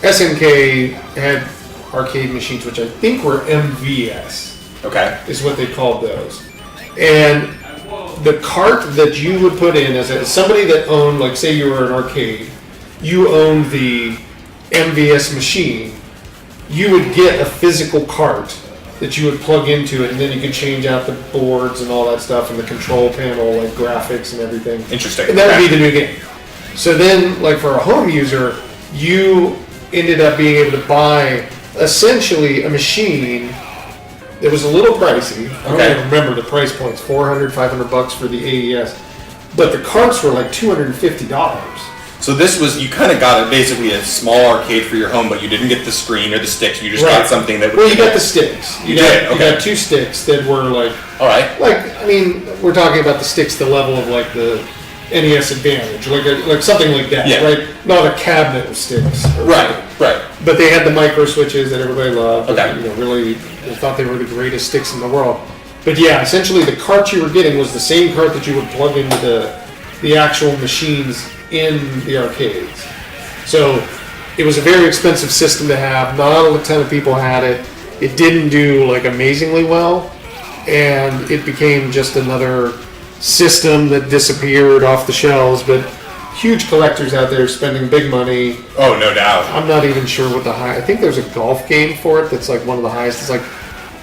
SNK had arcade machines, which I think were MVS. Okay. Is what they called those. And the cart that you would put in as somebody that owned, like say you were an arcade, you owned the MVS machine, you would get a physical cart that you would plug into it, and then you could change out the boards and all that stuff and the control panel, like graphics and everything. Interesting. And that would be the new game. So then, like for a home user, you ended up being able to buy essentially a machine that was a little pricey. I don't even remember the price points, $400, $500 for the AES. But the carts were like $250. So this was, you kind of got basically a small arcade for your home, but you didn't get the screen or the sticks. You just got something that would... Well, you got the sticks. You got two sticks that were like... All right. We're talking about the sticks, the level of like the NES Advantage, like something like that, right? Not a cabinet with sticks. Right. But they had the micro switches that everybody loved. Okay. Really, they thought they were the greatest sticks in the world. But yeah, essentially the cart you were getting was the same cart that you would plug into the actual machines in the arcades. So it was a very expensive system to have. Not a ton of people had it. It didn't do like amazingly well, and it became just another system that disappeared off the shelves. But huge collectors out there spending big money. Oh, no doubt. I'm not even sure what the high. I think there's a golf game for it that's like one of the highest. It's like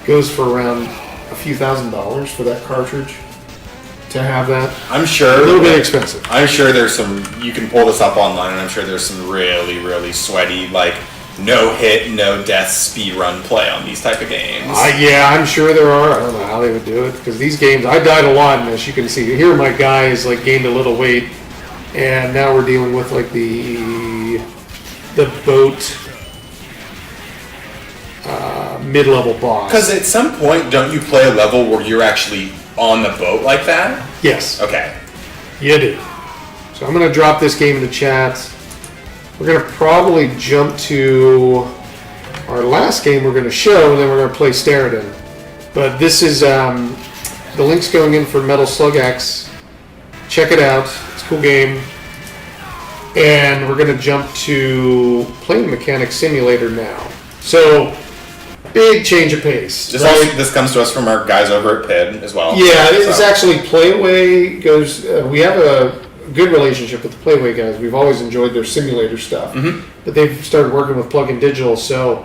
goes for around a few $1,000s for that cartridge to have that. I'm sure A little bit expensive. I'm sure there's some. You can pull this up online, and I'm sure there's some really, really sweaty, like no hit, no death speed run play on these type of games. Yeah, I'm sure there are. I don't know how they would do it because these games. I died a lot in this. You can see here my guy is like gained a little weight, and now we're dealing with like the boat mid-level boss. Because at some point, don't you play a level where you're actually on the boat like that? Yes. Okay. You do. So I'm going to drop this game in the chat. We're going to probably jump to our last game we're going to show, and then we're going to play Steredenn. But this is, the link's going in for Metal Slug X. Check it out. It's a cool game. And we're going to jump to Plane Mechanic Simulator now. So, big change of pace. This comes to us from our guys over at PID as well. Yeah, it's actually Playway goes. We have a good relationship with the Playway guys. We've always enjoyed their simulator stuff, but they've started working with Plug-in Digital. So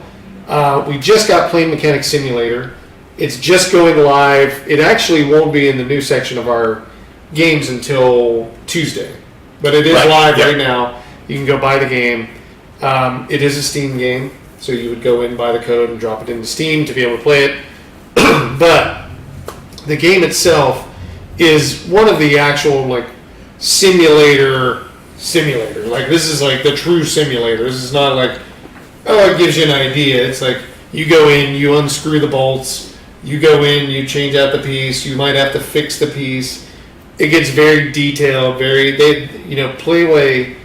we just got Plane Mechanic Simulator. It's just going live. It actually won't be in the new section of our games until Tuesday, but it is live right now. You can go buy the game. It is a Steam game. So you would go in, buy the code, and drop it into Steam to be able to play it. But the game itself is one of the actual like simulator. Like this is like the true simulator. This is not like, oh, it gives you an idea. It's like you go in, you unscrew the bolts, you go in, you change out the piece, you might have to fix the piece. It gets very detailed, Playway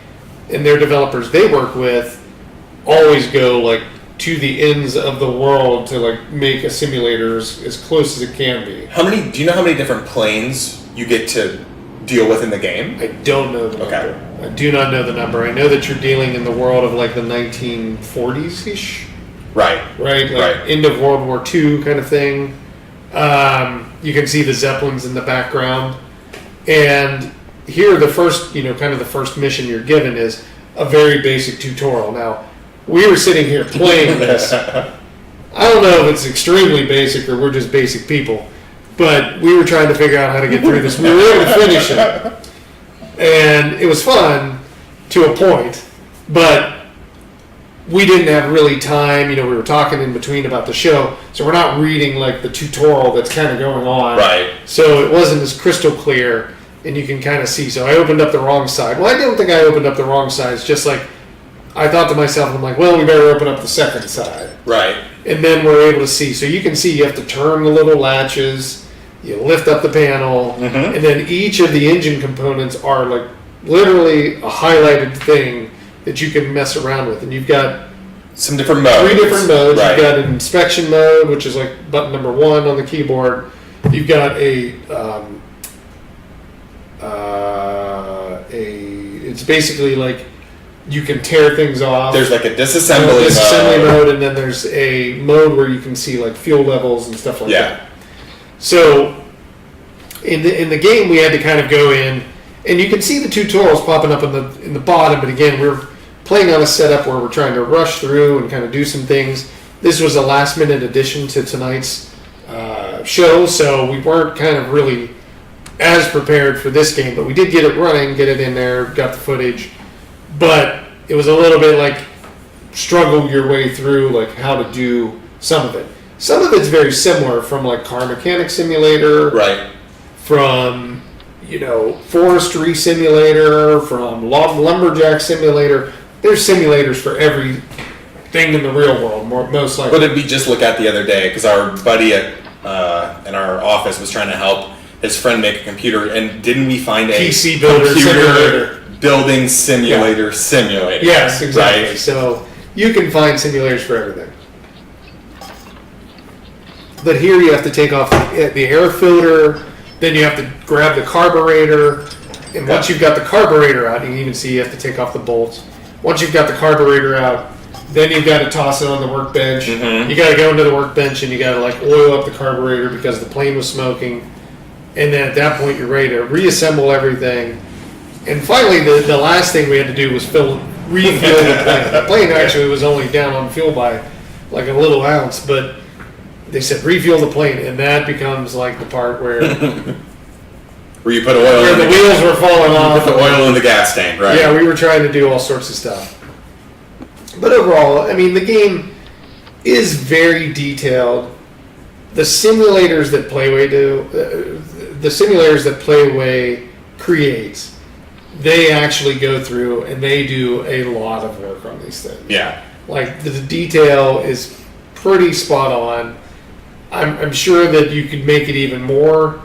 and their developers they work with always go like to the ends of the world to like make a simulator as close as it can be. Do you know how many different planes you get to deal with in the game? I don't know the number. I do not know the number. I know that you're dealing in the world of like the 1940s-ish. Right. Like end of World War II kind of thing. You can see the Zeppelins in the background. And here the first mission you're given is a very basic tutorial. Now, we were sitting here playing this. I don't know if it's extremely basic or we're just basic people, but we were trying to figure out how to get through this. We were able to finish it, and it was fun to a point, but we didn't have really time. We were talking in between about the show, so we're not reading like the tutorial that's kind of going on. Right. So it wasn't as crystal clear, and you can kind of see. So I opened up the wrong side. Well, I don't think I opened up the wrong side. It's just like, I thought to myself, I'm like, well, we better open up the second side. Right. And then we're able to see. So you can see you have to turn the little latches, you lift up the panel, and then each of the engine components are like literally a highlighted thing that you can mess around with. And you've got some different modes. 3 different modes. Right. You've got an inspection mode, which is like button number 1 on the keyboard. You've got it's basically like you can tear things off. There's like a disassembly mode, and then there's a mode where you can see like fuel levels and stuff like that. So in the game, we had to kind of go in, and you can see the tutorials popping up in the bottom. But again, we're playing on a setup where we're trying to rush through and kind of do some things. This was a last minute addition to tonight's show, so we weren't kind of really as prepared for this game, but we did get it running, get it in there, got the footage. But it was a little bit like struggle your way through like how to do some of it. Some of it's very similar from like Car Mechanic Simulator, right? From Forestry Simulator, from Lumberjack Simulator. There's simulators for everything in the real world, most likely. What did we just look at the other day? Because our buddy in our office was trying to help his friend make a computer, and didn't we find a PC builder simulator? Building simulator simulator. Yes, exactly. Right? So you can find simulators for everything. But here you have to take off the air filter, then you have to grab the carburetor, and once you've got the carburetor out, you can even see you have to take off the bolts. Once you've got the carburetor out, then you've got to toss it on the workbench. You got to go into the workbench and you got to like oil up the carburetor because the plane was smoking. And then at that point, you're ready to reassemble everything. And finally, the last thing we had to do was refuel the plane. The plane actually was only down on fuel by like a little ounce, but they said refuel the plane, and that becomes like the part where where you put oil where in the wheels were falling off. Put the oil in the gas tank, right? Yeah, we were trying to do all sorts of stuff. But overall, I mean, the game is very detailed. The simulators that Playway creates, they actually go through and they do a lot of work on these things. Yeah. Like, the detail is pretty spot on. I'm sure that you could make it even more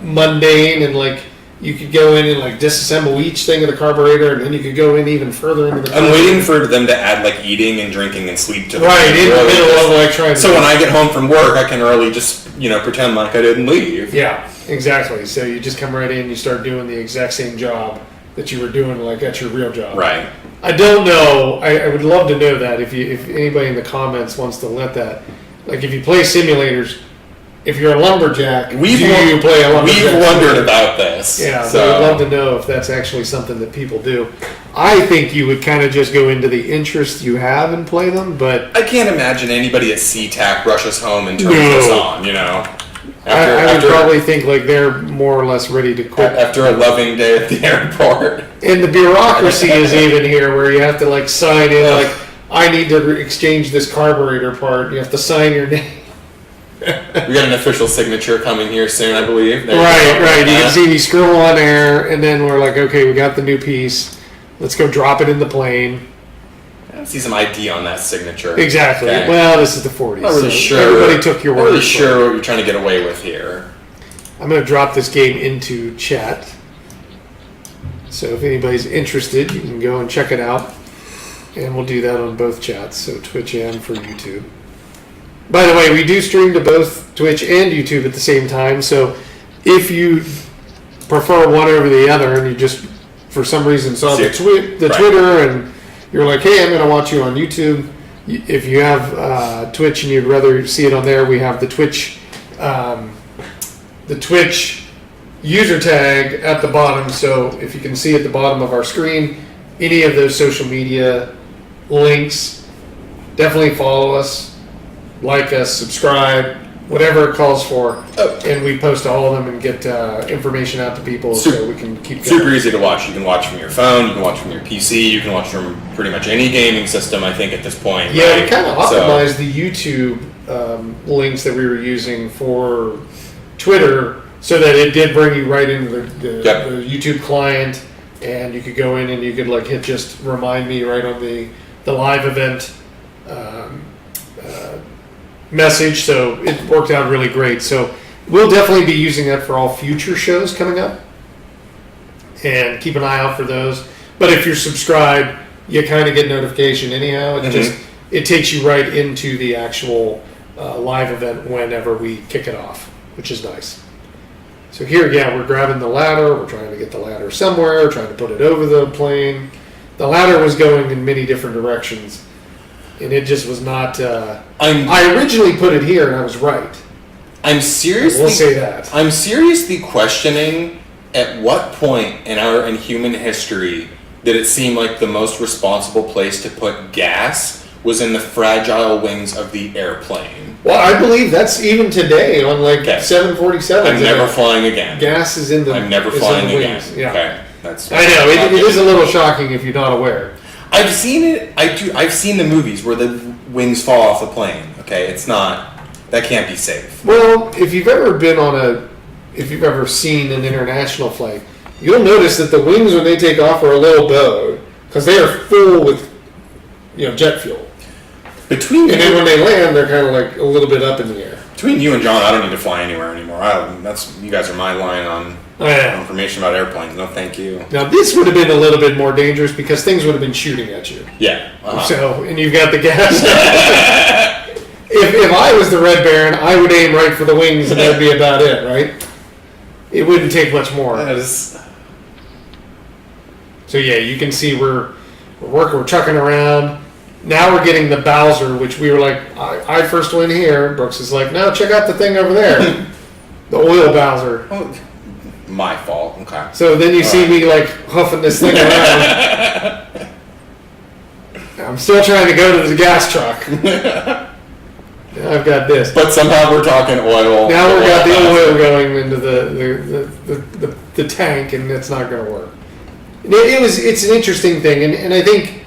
mundane, and like you could go in and like disassemble each thing of the carburetor, and then you could go in even further into the carburetor. I'm waiting for them to add like eating and drinking and sleep to the right in the middle of like trying. So when I get home from work, I can really just pretend like I didn't leave. Yeah, exactly. So you just come right in, you start doing the exact same job that you were doing like at your real job. Right. I don't know. I would love to know that if anybody in the comments wants to let that. Like if you play simulators, if you're a lumberjack, do you play a lumberjack? We've wondered about this. Yeah, so I'd love to know if that's actually something that people do. I think you would kind of just go into the interest you have and play them, but I can't imagine anybody at SeaTac rushes home and turns this on. I would probably think like they're more or less ready to quit after a loving day at the airport. And the bureaucracy is even here, where you have to like sign in, like I need to exchange this carburetor part. You have to sign your name. We got an official signature coming here soon, I believe. Right. You can see me scribble on there, and then we're like, okay, we got the new piece. Let's go drop it in the plane. I see some ID on that signature. Exactly. Okay. Well, this is the 40s. Not really sure. Everybody took your word. I'm not really sure what you're trying to get away with here. I'm going to drop this game into chat. So if anybody's interested, you can go and check it out. And we'll do that on both chats, so Twitch and for YouTube. By the way, we do stream to both Twitch and YouTube at the same time, so if you prefer one over the other and you just, for some reason, saw the Twitter and you're like, hey, I'm going to watch you on YouTube. If you have Twitch and you'd rather see it on there, we have the Twitch user tag at the bottom. So if you can see at the bottom of our screen, any of those social media links, definitely follow us, like us, subscribe, whatever it calls for. And we post all of them and get information out to people so we can keep going. Super easy to watch. You can watch from your phone, you can watch from your PC, you can watch from pretty much any gaming system, I think, at this point. Yeah, we kind of optimized the YouTube links that we were using for Twitter so that it did bring you right into the YouTube client, and you could go in and you could like hit just remind me right on the live event message, so it worked out really great. So we'll definitely be using that for all future shows coming up, and keep an eye out for those. But if you're subscribed, you kind of get notification anyhow. It takes you right into the actual live event whenever we kick it off, which is nice. So here, we're grabbing the ladder. We're trying to get the ladder somewhere, trying to put it over the plane. The ladder was going in many different directions, and it just was not. I originally put it here, and I was right. We'll say that. I'm seriously questioning at what point in human history did it seem like the most responsible place to put gas was in the fragile wings of the airplane. Well, I believe that's even today on 747s. I'm never flying again. Gas is in the. I'm never flying again. Yeah. Okay. I know it is a little shocking if you're not aware. I've seen it. I've seen the movies where the wings fall off the plane. Okay, it's not. That can't be safe. Well, if you've ever seen an international flight, you'll notice that the wings when they take off are a little bowed because they are full with, jet fuel. And then when they land, they're kind of like a little bit up in the air. Between you and John, I don't need to fly anywhere anymore. You guys are my line on information about airplanes. No, thank you. Now this would have been a little bit more dangerous because things would have been shooting at you. Yeah. So, and you've got the gas. If I was the Red Baron, I would aim right for the wings, and that'd be about it, right? It wouldn't take much more. That is... So yeah, you can see we're working, we're trucking around. Now we're getting the Bowser, which we were like, I first went here. Brooks is like, no, check out the thing over there. The oil Bowser. Oh, my fault. Okay. So then you see me like huffing this thing around. I'm still trying to go to the gas truck. Now I've got this. But somehow we're talking oil. Now we've got the oil going into the tank, and it's not going to work. It's an interesting thing, and I think,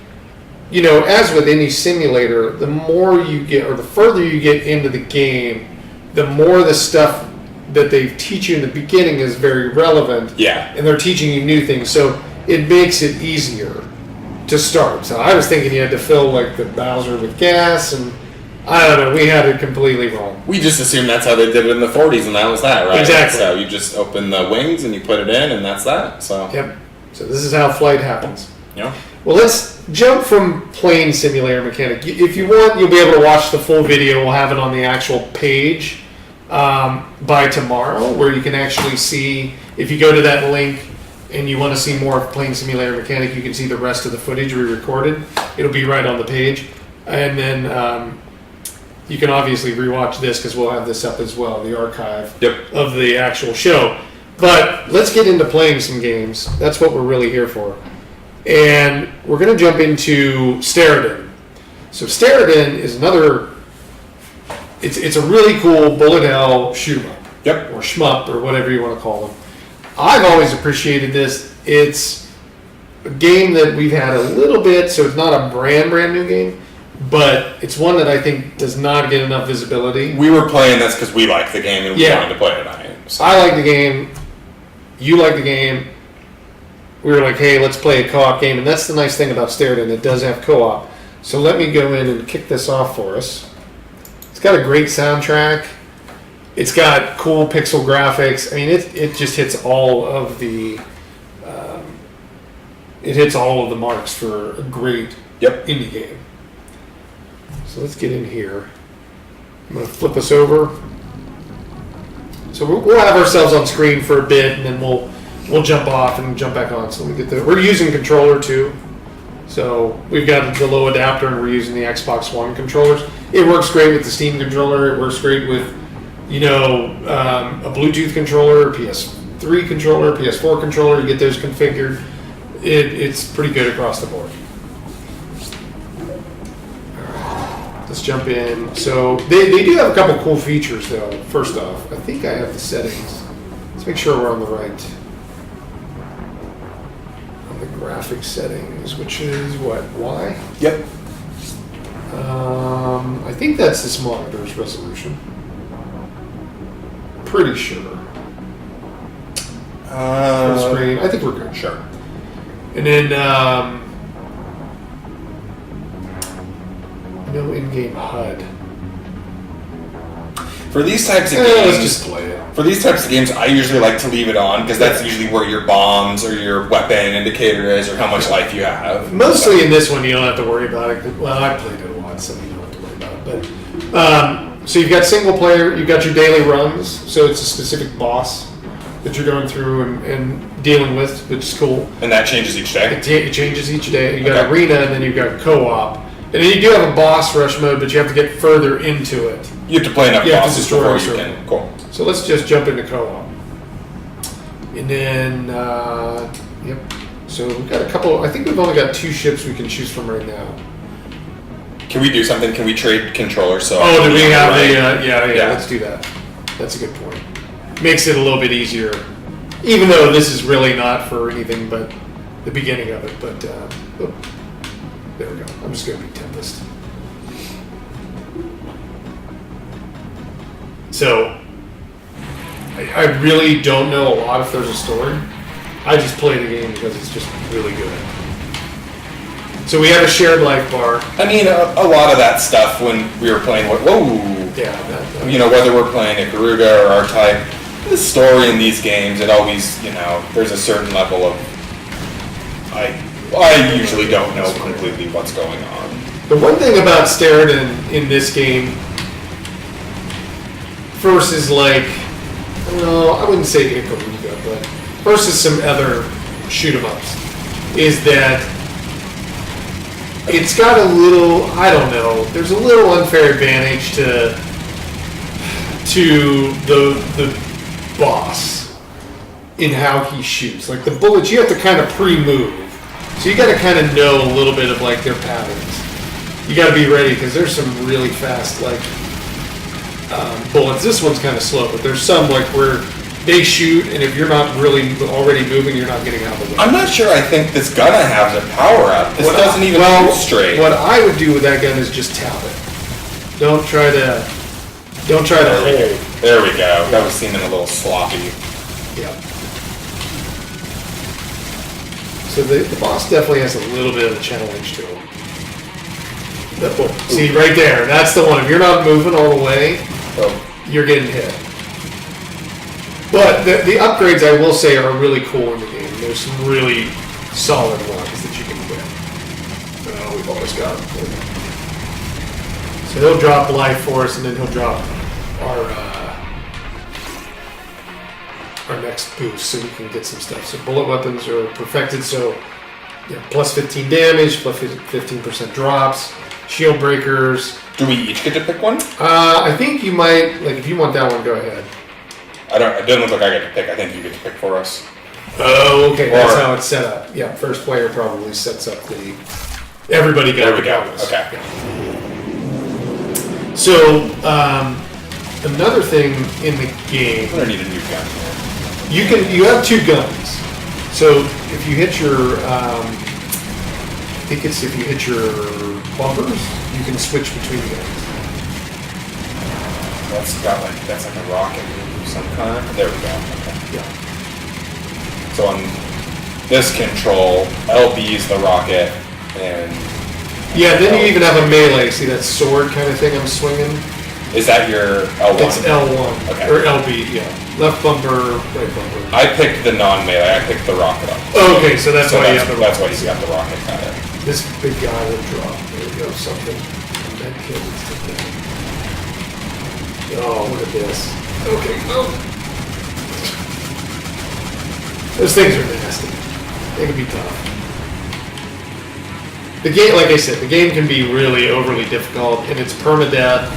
you know, as with any simulator, the more you get, or the further you get into the game, the more the stuff that they teach you in the beginning is very relevant. Yeah. And they're teaching you new things, so it makes it easier to start. So I was thinking you had to fill like the Bowser with gas, and I don't know, we had it completely wrong. We just assumed that's how they did it in the 40s, and that was that, right? Exactly. So you just open the wings and you put it in, and that's that. So. Yep. So this is how flight happens. Yeah. Well, let's jump from plane simulator mechanic. If you want, you'll be able to watch the full video. We'll have it on the actual page by tomorrow, where you can actually see, if you go to that link and you want to see more of plane simulator mechanic, you can see the rest of the footage we recorded. It'll be right on the page. And then you can obviously rewatch this, because we'll have this up as well, the archive of the actual show. But let's get into playing some games. That's what we're really here for. And we're going to jump into Steredenn. So Steredenn is another... It's a really cool bullet hell shoot 'em up. Yep. Or shmup, or whatever you want to call them. I've always appreciated this. It's a game that we've had a little bit, so it's not a brand new game, but it's one that I think does not get enough visibility. We were playing this because we like the game and we wanted to play it on it. So. I like the game. You like the game. We were like, hey, let's play a co-op game. And that's the nice thing about Steredenn. It does have co-op. So let me go in and kick this off for us. It's got a great soundtrack. It's got cool pixel graphics. I mean, it just hits all of the... it hits all of the marks for a great indie game. So let's get in here. I'm going to flip us over. So we'll have ourselves on screen for a bit, and then we'll jump off and jump back on. So let me get we're using controller too. So we've got the low adapter, and we're using the Xbox One controllers. It works great with the Steam controller. It works great with, you know, a Bluetooth controller, PS3 controller, PS4 controller. You get those configured. It's pretty good across the board. Let's jump in. So they do have a couple cool features, though. First off, I think I have the settings. Let's make sure we're on the right. On the graphics settings, which is what? Y? Yep. I think that's this monitor's resolution. Pretty sure. Full screen. I think we're good. Sure. And then no in-game HUD. For these types of games, let's just play it. For these types of games, I usually like to leave it on, because that's usually where your bombs or your weapon indicator is, or how much life you have. Mostly in this one, you don't have to worry about it. Well, I played it a lot, so you don't have to worry about it. But so you've got single player, you've got your daily runs, so it's a specific boss that you're going through and dealing with, which is cool. And that changes each day? It changes each day. You got arena, and then you've got co-op. And then you do have a boss rush mode, but you have to get further into it. You have to play enough bosses before you can. Cool. So let's just jump into co-op. And then, yep. So we've got a couple, I think we've only got 2 ships we can choose from right now. Can we do something? Can we trade controllers? So do we have the, yeah, let's do that. That's a good point. Makes it a little bit easier, even though this is really not for anything but the beginning of it. But, there we go. I'm just going to be Tempest. So, I really don't know a lot if there's a story. I just play the game because it's just really good. So we have a shared life bar. I mean, a lot of that stuff when we were playing, Yeah. You know, whether we're playing a Garuda or R-Type, the story in these games, it always, you know, there's a certain level of, I usually don't know completely what's going on. The one thing about Steredenn in this game versus like, well, I wouldn't say Ikaruga, but versus some other shoot 'em ups, is that it's got a little, I don't know, there's a little unfair advantage to the boss in how he shoots. Like the bullets, you have to kind of pre-move. So you got to kind of know a little bit of like their patterns. You got to be ready because there's some really fast like bullets. This one's kind of slow, but there's some like where they shoot, and if you're not really already moving, you're not getting out of the way. I'm not sure I think this gun has a power up. This doesn't even shoot straight. What I would do with that gun is just tap it. Don't try to hold. There we go. That was seeming a little sloppy. Yeah. So the boss definitely has a little bit of a challenge to him. See, right there, that's the one. If you're not moving all the way, you're getting hit. But the upgrades, I will say, are really cool in the game. There's some really solid ones that you can get. Oh, we've almost got him. So he'll drop life for us, and then he'll drop our next boost, so we can get some stuff. So bullet weapons are perfected, so yeah, plus 15 damage, plus 15% drops. Shield breakers. Do we each get to pick one? I think you might, like, if you want that one, go ahead. It doesn't look like I get to pick. I think you get to pick for us. Oh, okay, that's how it's set up. Yeah, first player probably sets up the... Everybody got the guns. Okay. Yeah. So, another thing in the game... I'm gonna need a new gun here. You have two guns. So, if you hit your... I think it's if you hit your bumpers, you can switch between the guns. That's like a rocket of some kind. There we go. Okay. Yeah. So on this control, LB is the rocket, and yeah. Then you even have a melee. See that sword kind of thing I'm swinging? Is that your L1? It's L1 okay. or LB. Yeah. Left bumper, right bumper. I picked the non-melee. I picked the rocket up. Oh, okay, so that's why you have the rocket. That's why you got the rocket. Got it. This big guy will drop. There we go. Something. That kid is the thing. Oh, look at this. Okay, oh. Those things are nasty. They can be tough. The game, like I said, the game can be really overly difficult, and it's permadeath,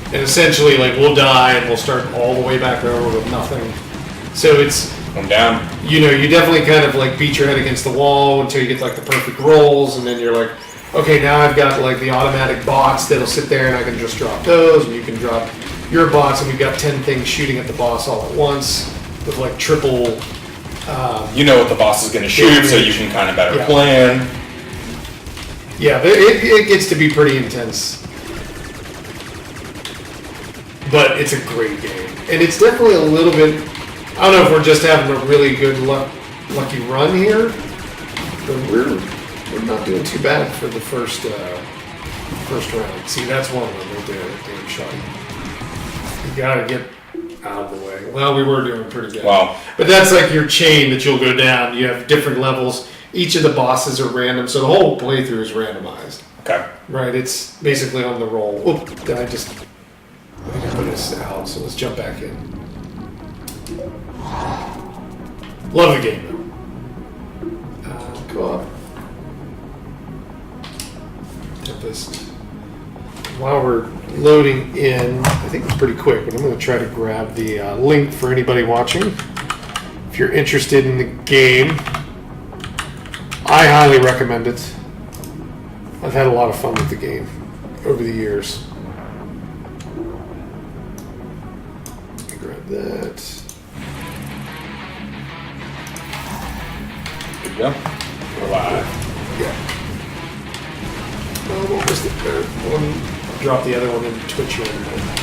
and essentially, like, we'll die, and we'll start all the way back over with nothing. So it's... I'm down. You know, you definitely kind of, like, beat your head against the wall until you get, like, the perfect rolls, and then you're like, okay, now I've got, like, the automatic bots that'll sit there, and I can just drop those, and you can drop your bots, and we've got 10 things shooting at the boss all at once with like triple. You know what the boss is going to shoot, so you can kind of better plan. Yeah, it gets to be pretty intense, but it's a great game, and it's definitely a little bit. I don't know if we're just having a really good lucky run here, but we're not doing too bad for the first round. See, that's one of them right there, damn shot. You gotta get out of the way. Well, we were doing pretty good. Wow. But that's like your chain that you'll go down. You have different levels. Each of the bosses are random, so the whole playthrough is randomized. Okay. Right, it's basically on the roll. Oh, did I think I put this out, so let's jump back in. Love the game, though. Go up. Tempest. While we're loading in, I think it's pretty quick, but I'm going to try to grab the link for anybody watching. If you're interested in the game, I highly recommend it. I've had a lot of fun with the game over the years. Let me grab that. Good to go. We're live. Yeah. Oh, what was the third one? Drop the other one in Twitch here in a minute.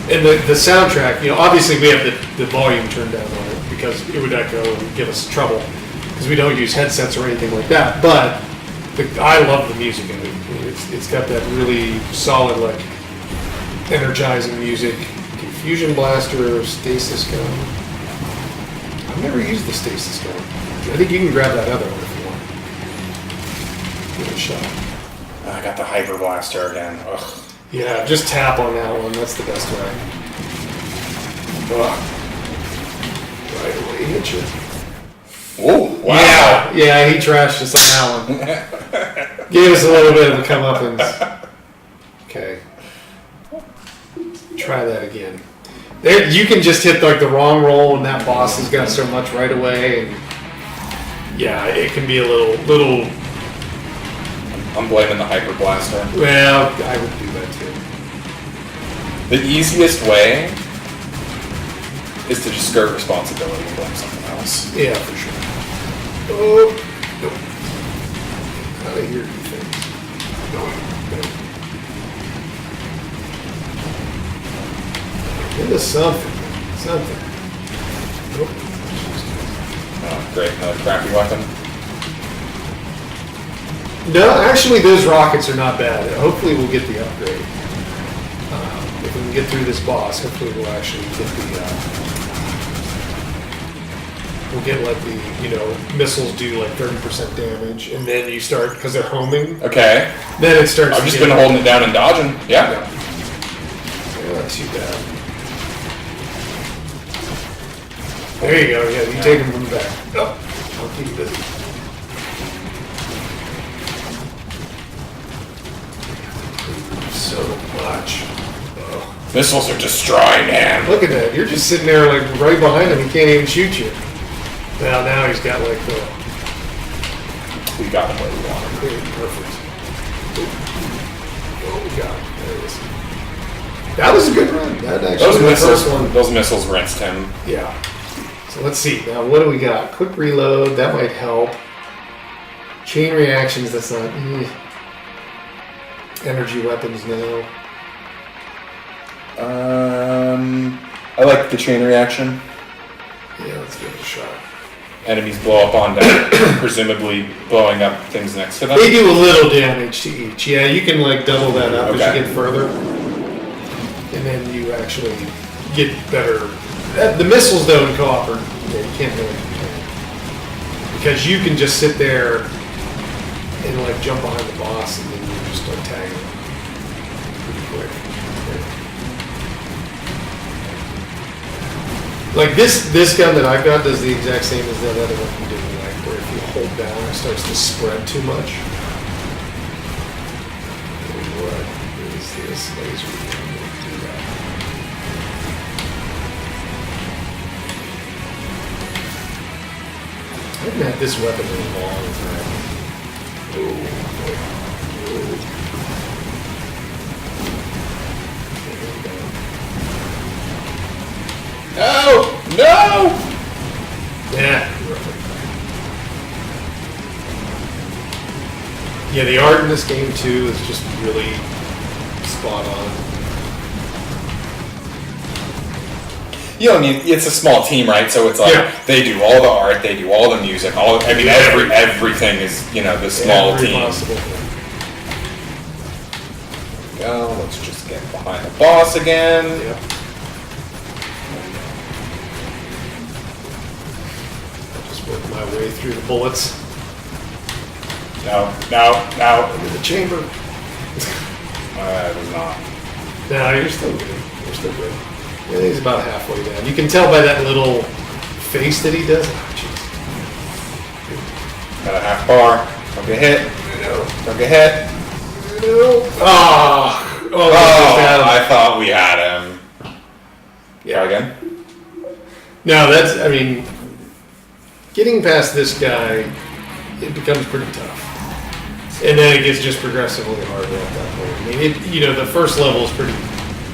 And the soundtrack, you know, obviously we have the volume turned down on it because it would echo and give us trouble because we don't use headsets or anything like that. But I love the music in it. It's got that really solid, like, energizing music. Confusion blaster, stasis gun. I've never used the stasis gun. I think you can grab that other one if you want. Give it a shot. I got the hyper blaster again. Ugh. Yeah, just tap on that one. That's the best way. Ugh. Right away, hit you. Whoa! Wow. Yeah, he trashed us on that one. Gave us a little bit of a comeuppance. Okay. Try that again. There, you can just hit like the wrong roll, and that boss has got so much right away. And yeah, it can be a little. I'm blaming the hyper blaster. Well, I would do that too. The easiest way is to just skirt responsibility and blame something else. Yeah, for sure. Oh, no. Out of here, you think? No. Into something. Nope. Oh, great. Another crappy weapon. No, actually, those rockets are not bad. Hopefully, we'll get the upgrade. If we can get through this boss, hopefully, we'll actually get the. We'll get like the missiles do like 30% damage, and then you start because they're homing. Okay. Then it starts. I've just been holding it down and dodging. Yeah. Not too bad. There you go. Yeah, you take them from the back. Oh, I'll keep you busy. So much. Oh. Missiles are destroying him. Look at that. You're just sitting there like right behind him. He can't even shoot you. Well, now he's got like the... We got him where we want him. Great, perfect. Oh, we got him. There it is. That was a good run. That actually was the first one. Those missiles rinsed him. Yeah. So let's see. Now, what do we got? Quick reload. That might help. Chain reactions. That's not... Energy weapons now. I like the chain reaction. Yeah, let's give it a shot. Enemies blow up on them, presumably blowing up things next to them. They do a little damage to each. Yeah, you can like double that up as you get further. And then you actually get better. The missiles though in co-op are, you can't really compare. Because you can just sit there and like jump behind the boss and then you just start tagging pretty quick. Like this gun that I've got does the exact same as that other one you did, like where if you hold down it starts to spread too much. What is this laser gun that do that? I haven't had this weapon in a long time. Oh boy. Oh. No! No! Yeah. Yeah, the art in this game too is just really spot on. You know, I mean, it's a small team, right? So it's like they do all the art, they do all the music, everything is, the small team. Possible. Go. Let's just get behind the boss again. Yep. Work my way through the bullets. No. Into the chamber. It was not. No, you're still good. You're still good. Yeah, he's about halfway down. You can tell by that little face that he does. Oh, jeez. Got a half bar. Don't get hit. Don't get hit. No. Oh, I thought we had him. Yeah. Try again. No, getting past this guy, it becomes pretty tough. And then it gets just progressively harder at that point. I mean, the first level is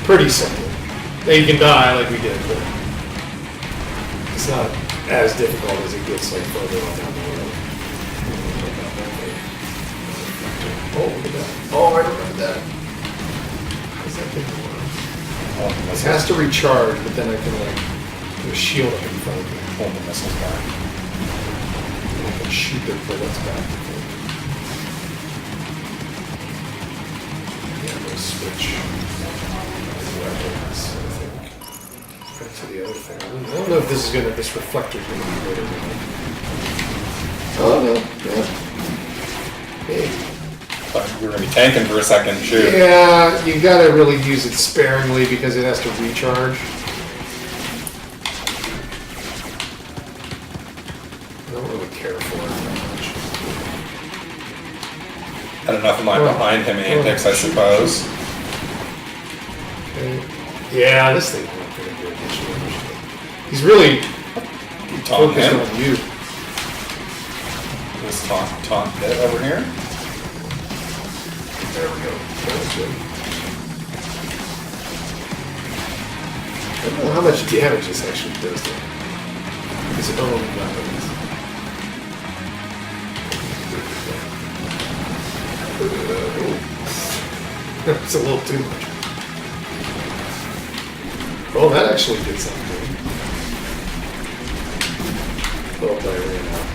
pretty simple. Now you can die like we did, but it's not as difficult as it gets like further on down the road. Oh, look at that. Oh, I remember that. How's that thing work? It has to recharge, but then I can put a shield up in front of me. Hold the missiles back. I can shoot their bullets back. Yeah, I'm going to switch weapons, I think. Back to the other thing. I don't know if this reflector's going to be good or not. Oh, no. Yeah. Hey. But you're going to be tanking for a second, shoot. Yeah, you gotta really use it sparingly because it has to recharge. I don't really care for it that much. Had enough of my behind him antics, I suppose. Okay. Yeah, this thing's not gonna do it. He's really Taunt focused him. on you. This taunt bit over here. There we go. That's good. I don't know how much damage this actually does to his own weapons. That's a little too much. Oh, that actually did something. Oh, I ran out.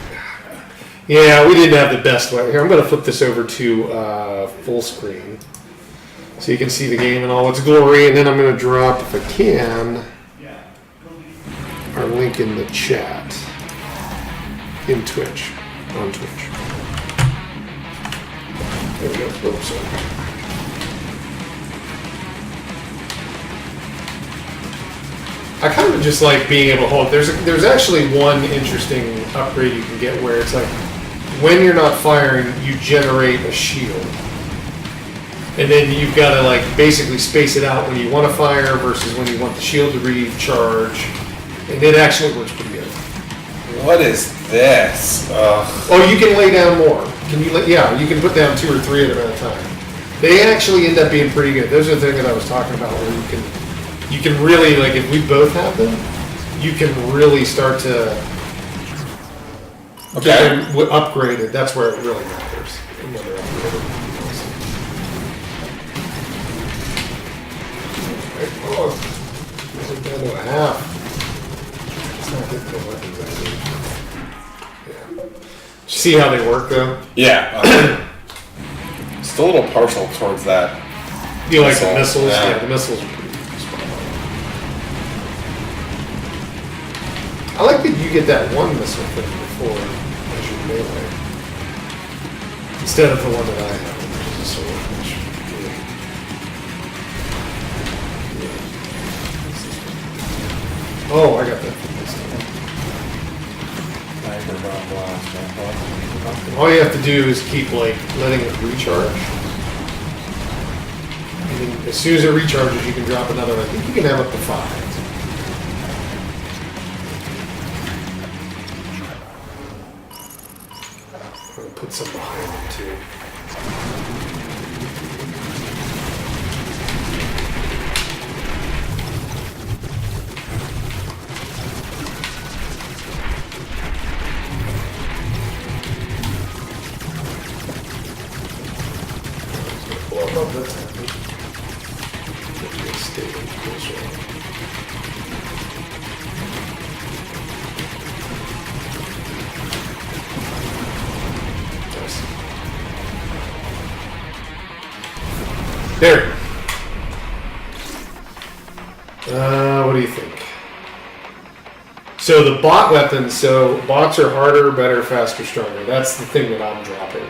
Yeah, we didn't have the best way. Here, I'm going to flip this over to full screen so you can see the game in all its glory, and then I'm going to drop, if I can, our link in the chat in Twitch, on Twitch. There we go. Oops, sorry. I kind of just like being able to hold. There's actually one interesting upgrade you can get where it's like when you're not firing, you generate a shield, and then you've got to like basically space it out when you want to fire versus when you want the shield to recharge, and it actually works pretty good. What is this? Ugh. Oh, you can lay down more. Can you? Yeah, you can put down 2 or 3 at a time. They actually end up being pretty good. Those are the things that I was talking about where you can really, like, if we both have them, you can really start to get them upgraded. That's where it really matters. Another upgraded. Oh, this is down to a half. It's not hitting the weapons I need. Yeah. See how they work, though? Yeah. Still a little partial towards that. You like the missiles? Yeah. Yeah, the missiles are pretty spot on. I like that you get that one missile thing before as your melee. Instead of the one that I have, which is a sword. Which, yeah. Oh, I got that from this time. All you have to do is keep like letting it recharge. And then as soon as it recharges, you can drop another. I think you can have up to 5. I'm gonna put some behind them too. Blow up this time. There. What do you think? So the bot weapons, so bots are harder, better, faster, stronger. That's the thing that I'm dropping.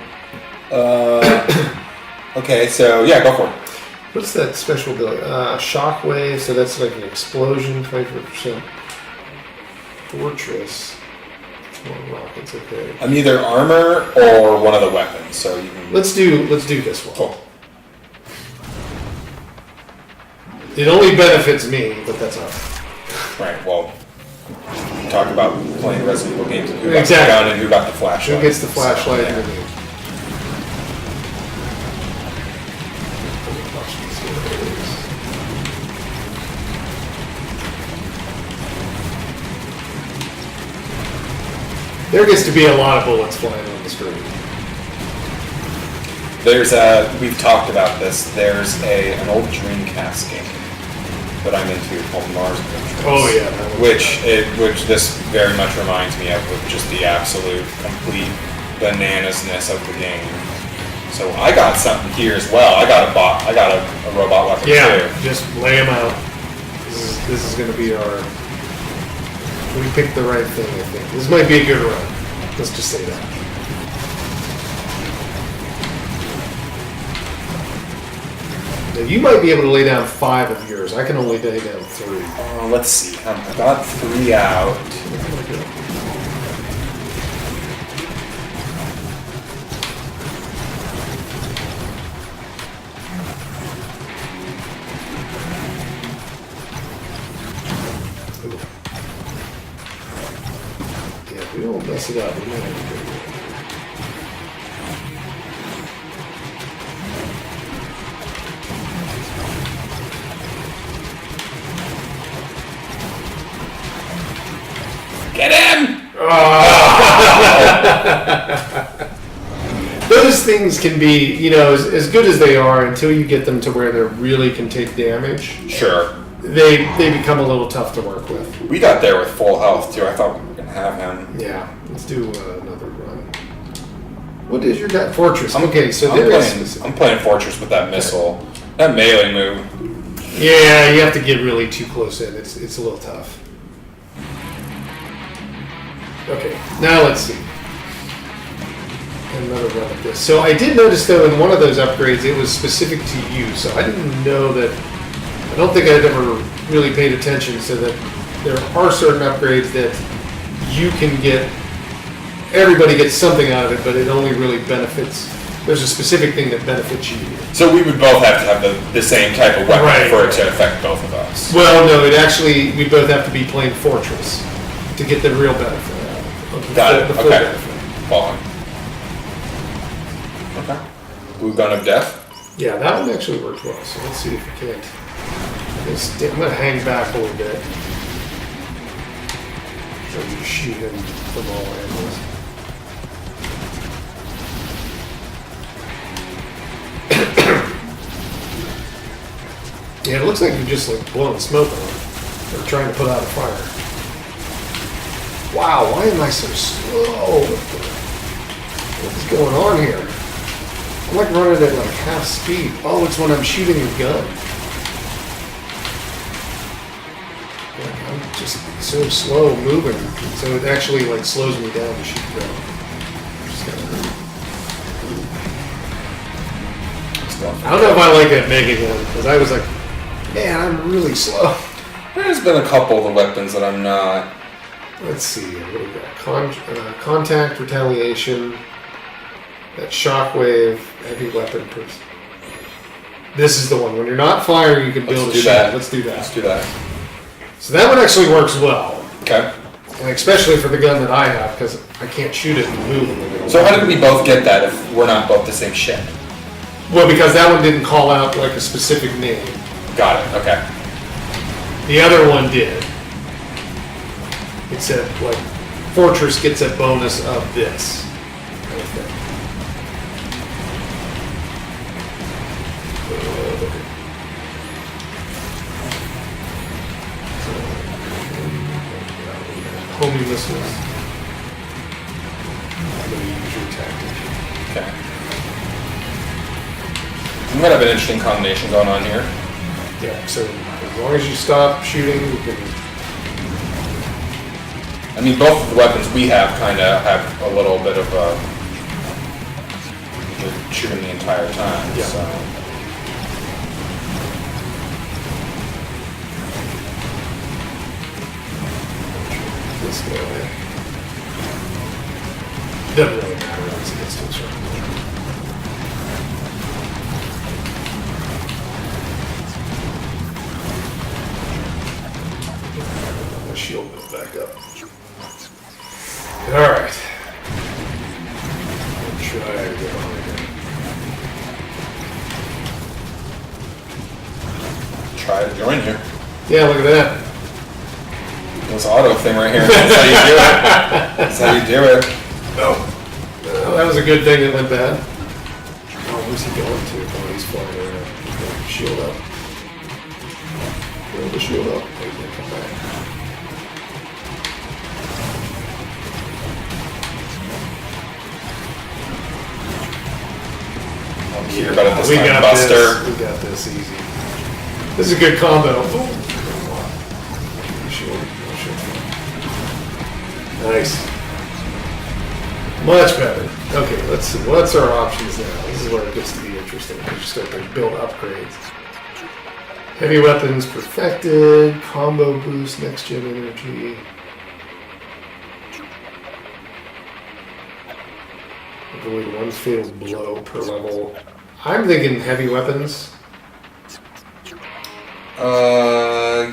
Okay, so yeah, go for it. What's that special ability? Shockwave, so that's like an explosion, 25%. Fortress. Rockets, okay. I'm either armor or one of the weapons, so you can... Let's do this one. Cool. It only benefits me, but that's all right. Right, well, talk about playing Resident Evil games and who got Exactly. the gun and who got the flashlight. Who gets the flashlight? So, yeah. And there gets to be a lot of bullets flying on the screen. There's we've talked about this, there's an old Dreamcast game that I'm into called Mars Adventures. Oh yeah. Which this very much reminds me of with just the absolute complete bananasness of the game. So I got something here as well. I got a robot weapon too. Just lay them out. This is going to be our... We picked the right thing, I think. This might be a good run. Let's just say that. Now, you might be able to lay down 5 of yours. I can only lay down 3. Let's see. I got 3 out. Yeah, we don't mess it up. We don't have to do it. Get him! Those things can be, you know, as good as they are until you get them to where they really can take damage. Sure. They become a little tough to work with. We got there with full health too. I thought we were gonna have him. Yeah, let's do another run. What is your guy? Fortress. Okay, so I'm playing Fortress with that missile. That melee move. Yeah, you have to get really too close in. It's a little tough. Okay, now let's see. Another run of this. So I did notice though in one of those upgrades it was specific to you, so I didn't know that. I don't think I'd ever really paid attention, so that there are certain upgrades that you can get. Everybody gets something out of it, but it only really benefits. There's a specific thing that benefits you. So we would both have to have the same type of weapon Right. for it to affect both of us. Well, no, we both have to be playing Fortress to get the real benefit out of it. Got it. The full Okay. benefit. Following. Okay. Blue Gun of Death. Yeah, that one actually worked well, so let's see if we can't. I'm going to hang back a little bit. So you shoot him from all angles. Yeah, it looks like you're just like blowing smoke on him. Or trying to put out a fire. Wow, why am I so slow? What is going on here? I'm like running at like half speed. Oh, it's when I'm shooting a gun. I'm just so slow moving, so it actually like slows me down to shoot the gun. I don't know if I like that mega gun, because I was like, man, I'm really slow. There's been a couple of the weapons that I'm not. Let's see, what do we got? Contact, retaliation, that shockwave, heavy weapon. This is the one. When you're not firing, you can build a shield. Let's do that. Let's do that. So that one actually works well. Okay. And especially for the gun that I have, because I can't shoot it and move a little. So how did we both get that if we're not both the same ship? Well, because that one didn't call out like a specific name. Got it. Okay. The other one did. It said, like, Fortress gets a bonus of this. Kind of thing. Homing missiles. I'm going to use your tactic. Okay. I'm gonna have an interesting combination going on here. Yeah, so as long as you stop shooting, you can... I mean, both of the weapons we have kind of have a little bit of a... You're shooting the entire time, Yeah. so... This guy. Doesn't really matter once it gets to a certain point. My shield goes back up. Alright. Try to get on here. Try to join here. Yeah, look at that. This auto thing right here. That's how you do it. That's how you do it. Oh, that was a good thing that went bad. Oh, where's he going to? Oh, he's flying around. He's going to shield up. Build the shield up. He's going to come back. You're better at this We time, got Buster. this. We got this easy. This is a good combo. Shield. Nice. Much better. Okay, let's see. What's our options now? This is where it gets to be interesting. We just start to build upgrades. Heavy weapons perfected. Combo boost. Next gen energy. Avoid one fatal blow per level. I'm thinking heavy weapons.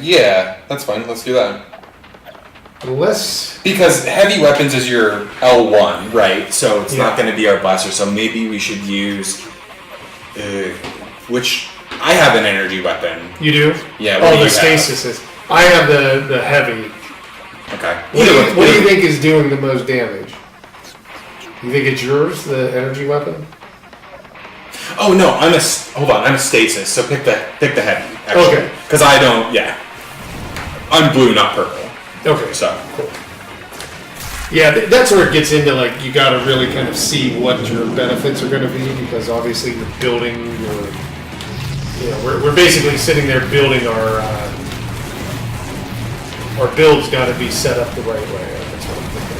Yeah, that's fine. Let's do that. Unless... Because heavy weapons is your L1, right? So it's not Yeah. going to be our blaster. So maybe we should use... which... I have an energy weapon. You do? Yeah, Oh, what do the you stasis is. I have the heavy. Okay. What do you think is doing the most damage? You think it's yours, the energy weapon? Oh no, hold on, I'm a stasis, so pick the heavy, actually. Okay. Because I don't, yeah. I'm blue, not purple. Okay. So. Cool. Yeah, that's where it gets into, like, you gotta really kind of see what your benefits are gonna be, because obviously you're building your... You know, we're basically sitting there building our build's gotta be set up the right way. That's what I'm thinking.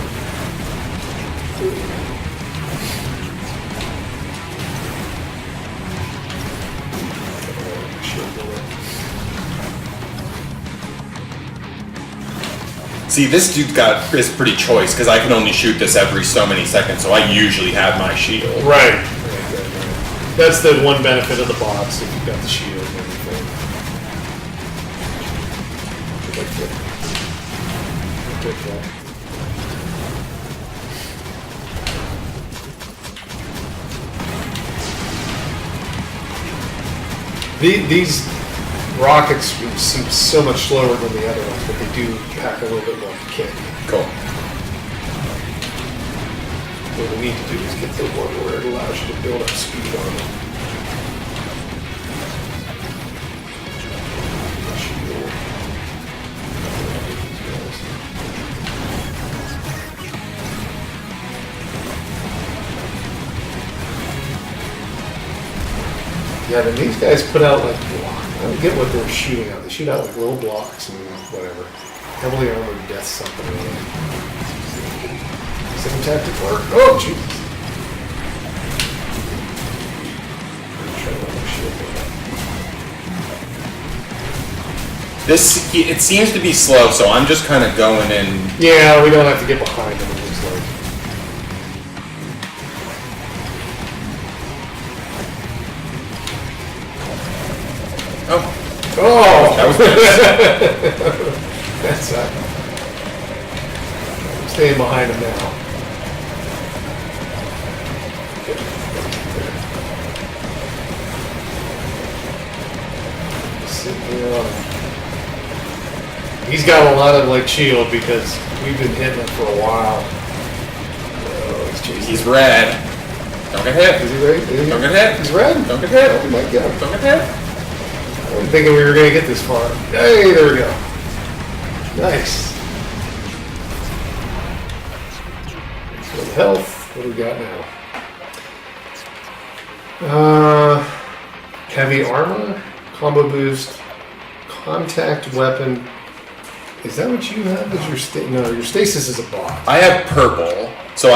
See, this dude is pretty choice, because I can only shoot this every so many seconds, so I usually have my shield. Right. That's the one benefit of the box, if you've got the shield and everything. These rockets seem so much slower than the other ones, but they do pack a little bit more kick. Cool. What we need to do is get the one where it allows you to build up speed on it. Yeah, then these guys put out like block. I don't get what they're shooting out. They shoot out like little blocks and whatever. Heavily armored death something. Same tactic work. Oh, jeez. It seems to be slow, so I'm just kind of going in. Yeah, we don't have to get behind them, it looks like. Oh! That was That's I'm staying behind him now. Sitting here on him. He's got a lot of like shield because we've been hitting him for a while. Oh, he's chasing. He's red. Don't get hit. Is he ready? Is he? Don't get hit. He's red. Don't get hit. Oh, we might get him. Don't get hit. I wasn't thinking we were going to get this far. Hey, there we go. Nice. Good health. What do we got now? Heavy armor, combo boost, contact weapon. Is that what you have as your no, your stasis is a box. I have purple, so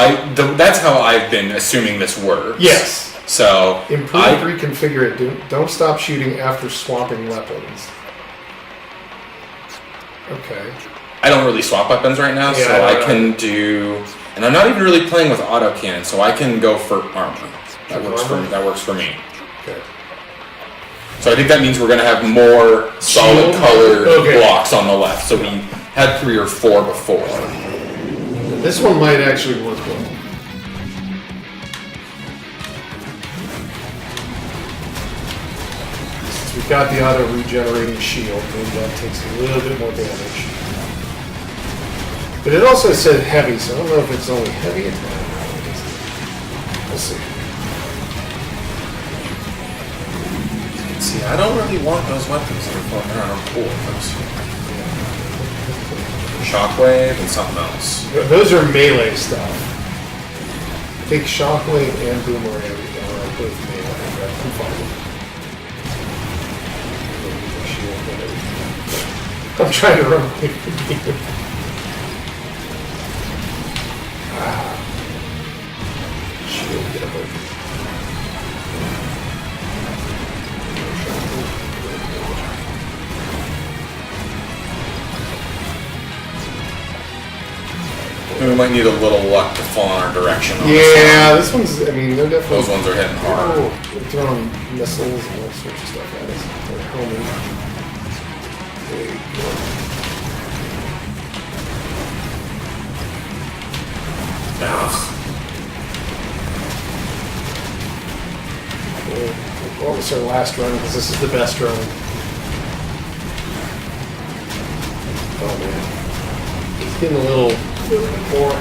that's how I've been assuming this works. Yes. So Improve, reconfigure it. Don't stop shooting after swapping weapons. Okay. I don't really swap weapons right now, Yeah, so I can do, and I'm not even really playing with auto cannon, so I can go for armor. That works for me. Okay. So I think that means we're going to have more solid Shield? colored Okay. blocks on the left. So we had 3 or 4 before. This one might actually work well. Since we've got the auto regenerating shield, maybe that takes a little bit more damage. But it also said heavy, so I don't know if it's only heavy attack. We'll see. See, I don't really want those weapons that are floating around. I'm cool with those. Shockwave and something else. Those are melee stuff. I think Shockwave and Boomerang are both melee. Right? I'm fine with it. I'm trying to run away from you. Shield, get up there. might need a little luck to fall in our direction. On Yeah, this one's, I mean, they're definitely... Those ones are hitting hard. Oh, they're throwing missiles and all sorts of stuff at us. They're homing. There you go. Well, this is our last run because this is the best run. Oh man, he's getting a little more.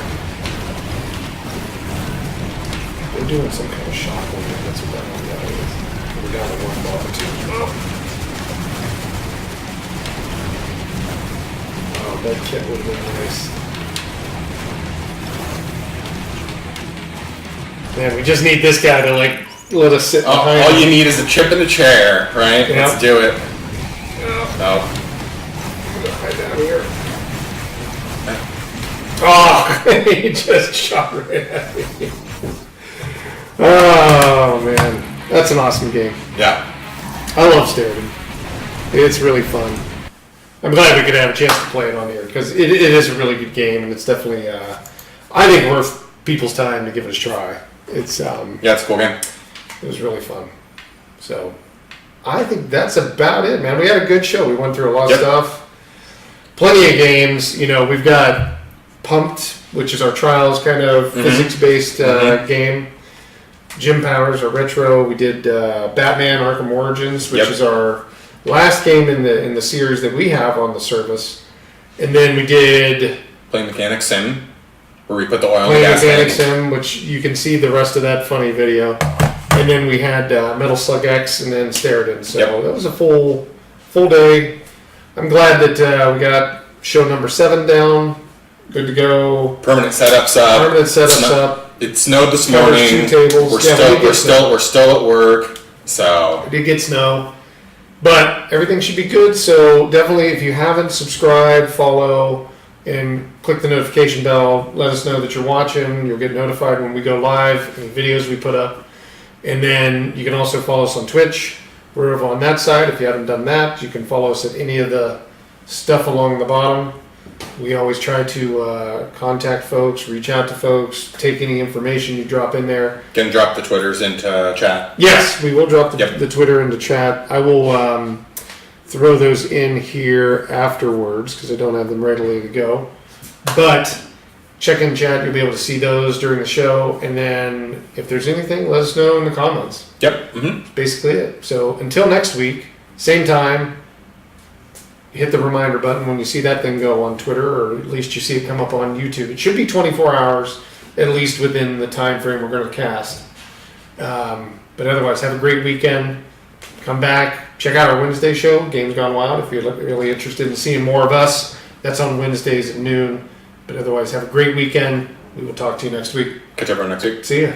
They're doing some kind of shock over there. That's what that one guy is. We're down to one bar too. Oh, that kit would have been nice. Man, we just need this guy to like let us sit behind. All you need is a chip in the chair, right? Yep. Let's do it. Oh. Right down here. Oh, he just shot right at me. Oh man, that's an awesome game. Yeah. I love Steredenn. It's really fun. I'm glad we could have a chance to play it on here because it is a really good game and it's definitely, I think, worth people's time to give it a try. It's yeah, it's a cool game. It was really fun. So I think that's about it, man. We had a good show. We went through a lot of stuff. Plenty of games. You know, we've got Pumped, which is our trials kind of physics-based game. Gym Powers, our retro. We did Batman Arkham Origins, which is our last game in the series that we have on the service. And then we did Play Mechanic Sim, where we put the oil in the Play gas Mechanic tank. Sim, which you can see the rest of that funny video. And then we had Metal Slug X and then Steredenn. So that was a full day. I'm glad that we got show number 7 down. Good to go. Permanent setups up. Permanent setups up. It snowed this Covered morning. 2 tables. We're still at work. So We did get snow. But everything should be good. So definitely, if you haven't subscribed, follow, and click the notification bell. Let us know that you're watching. You'll get notified when we go live, any videos we put up. And then you can also follow us on Twitch. We're over on that side. If you haven't done that, you can follow us at any of the stuff along the bottom. We always try to contact folks, reach out to folks, take any information you drop in there. Can drop the Twitters into chat. Yes, we will drop the Twitter into chat. I will throw those in here afterwards because I don't have them readily to go. But check in chat. You'll be able to see those during the show. And then if there's anything, let us know in the comments. Yep. That's basically it. So until next week, same time, hit the reminder button when you see that thing go on Twitter, or at least you see it come up on YouTube. It should be 24 hours, at least within the time frame we're going to cast. But otherwise, have a great weekend. Come back, check out our Wednesday show, Games Gone Wild, if you're really interested in seeing more of us. That's on Wednesdays at noon. But otherwise, have a great weekend. We will talk to you next week. Catch everyone next week. See ya.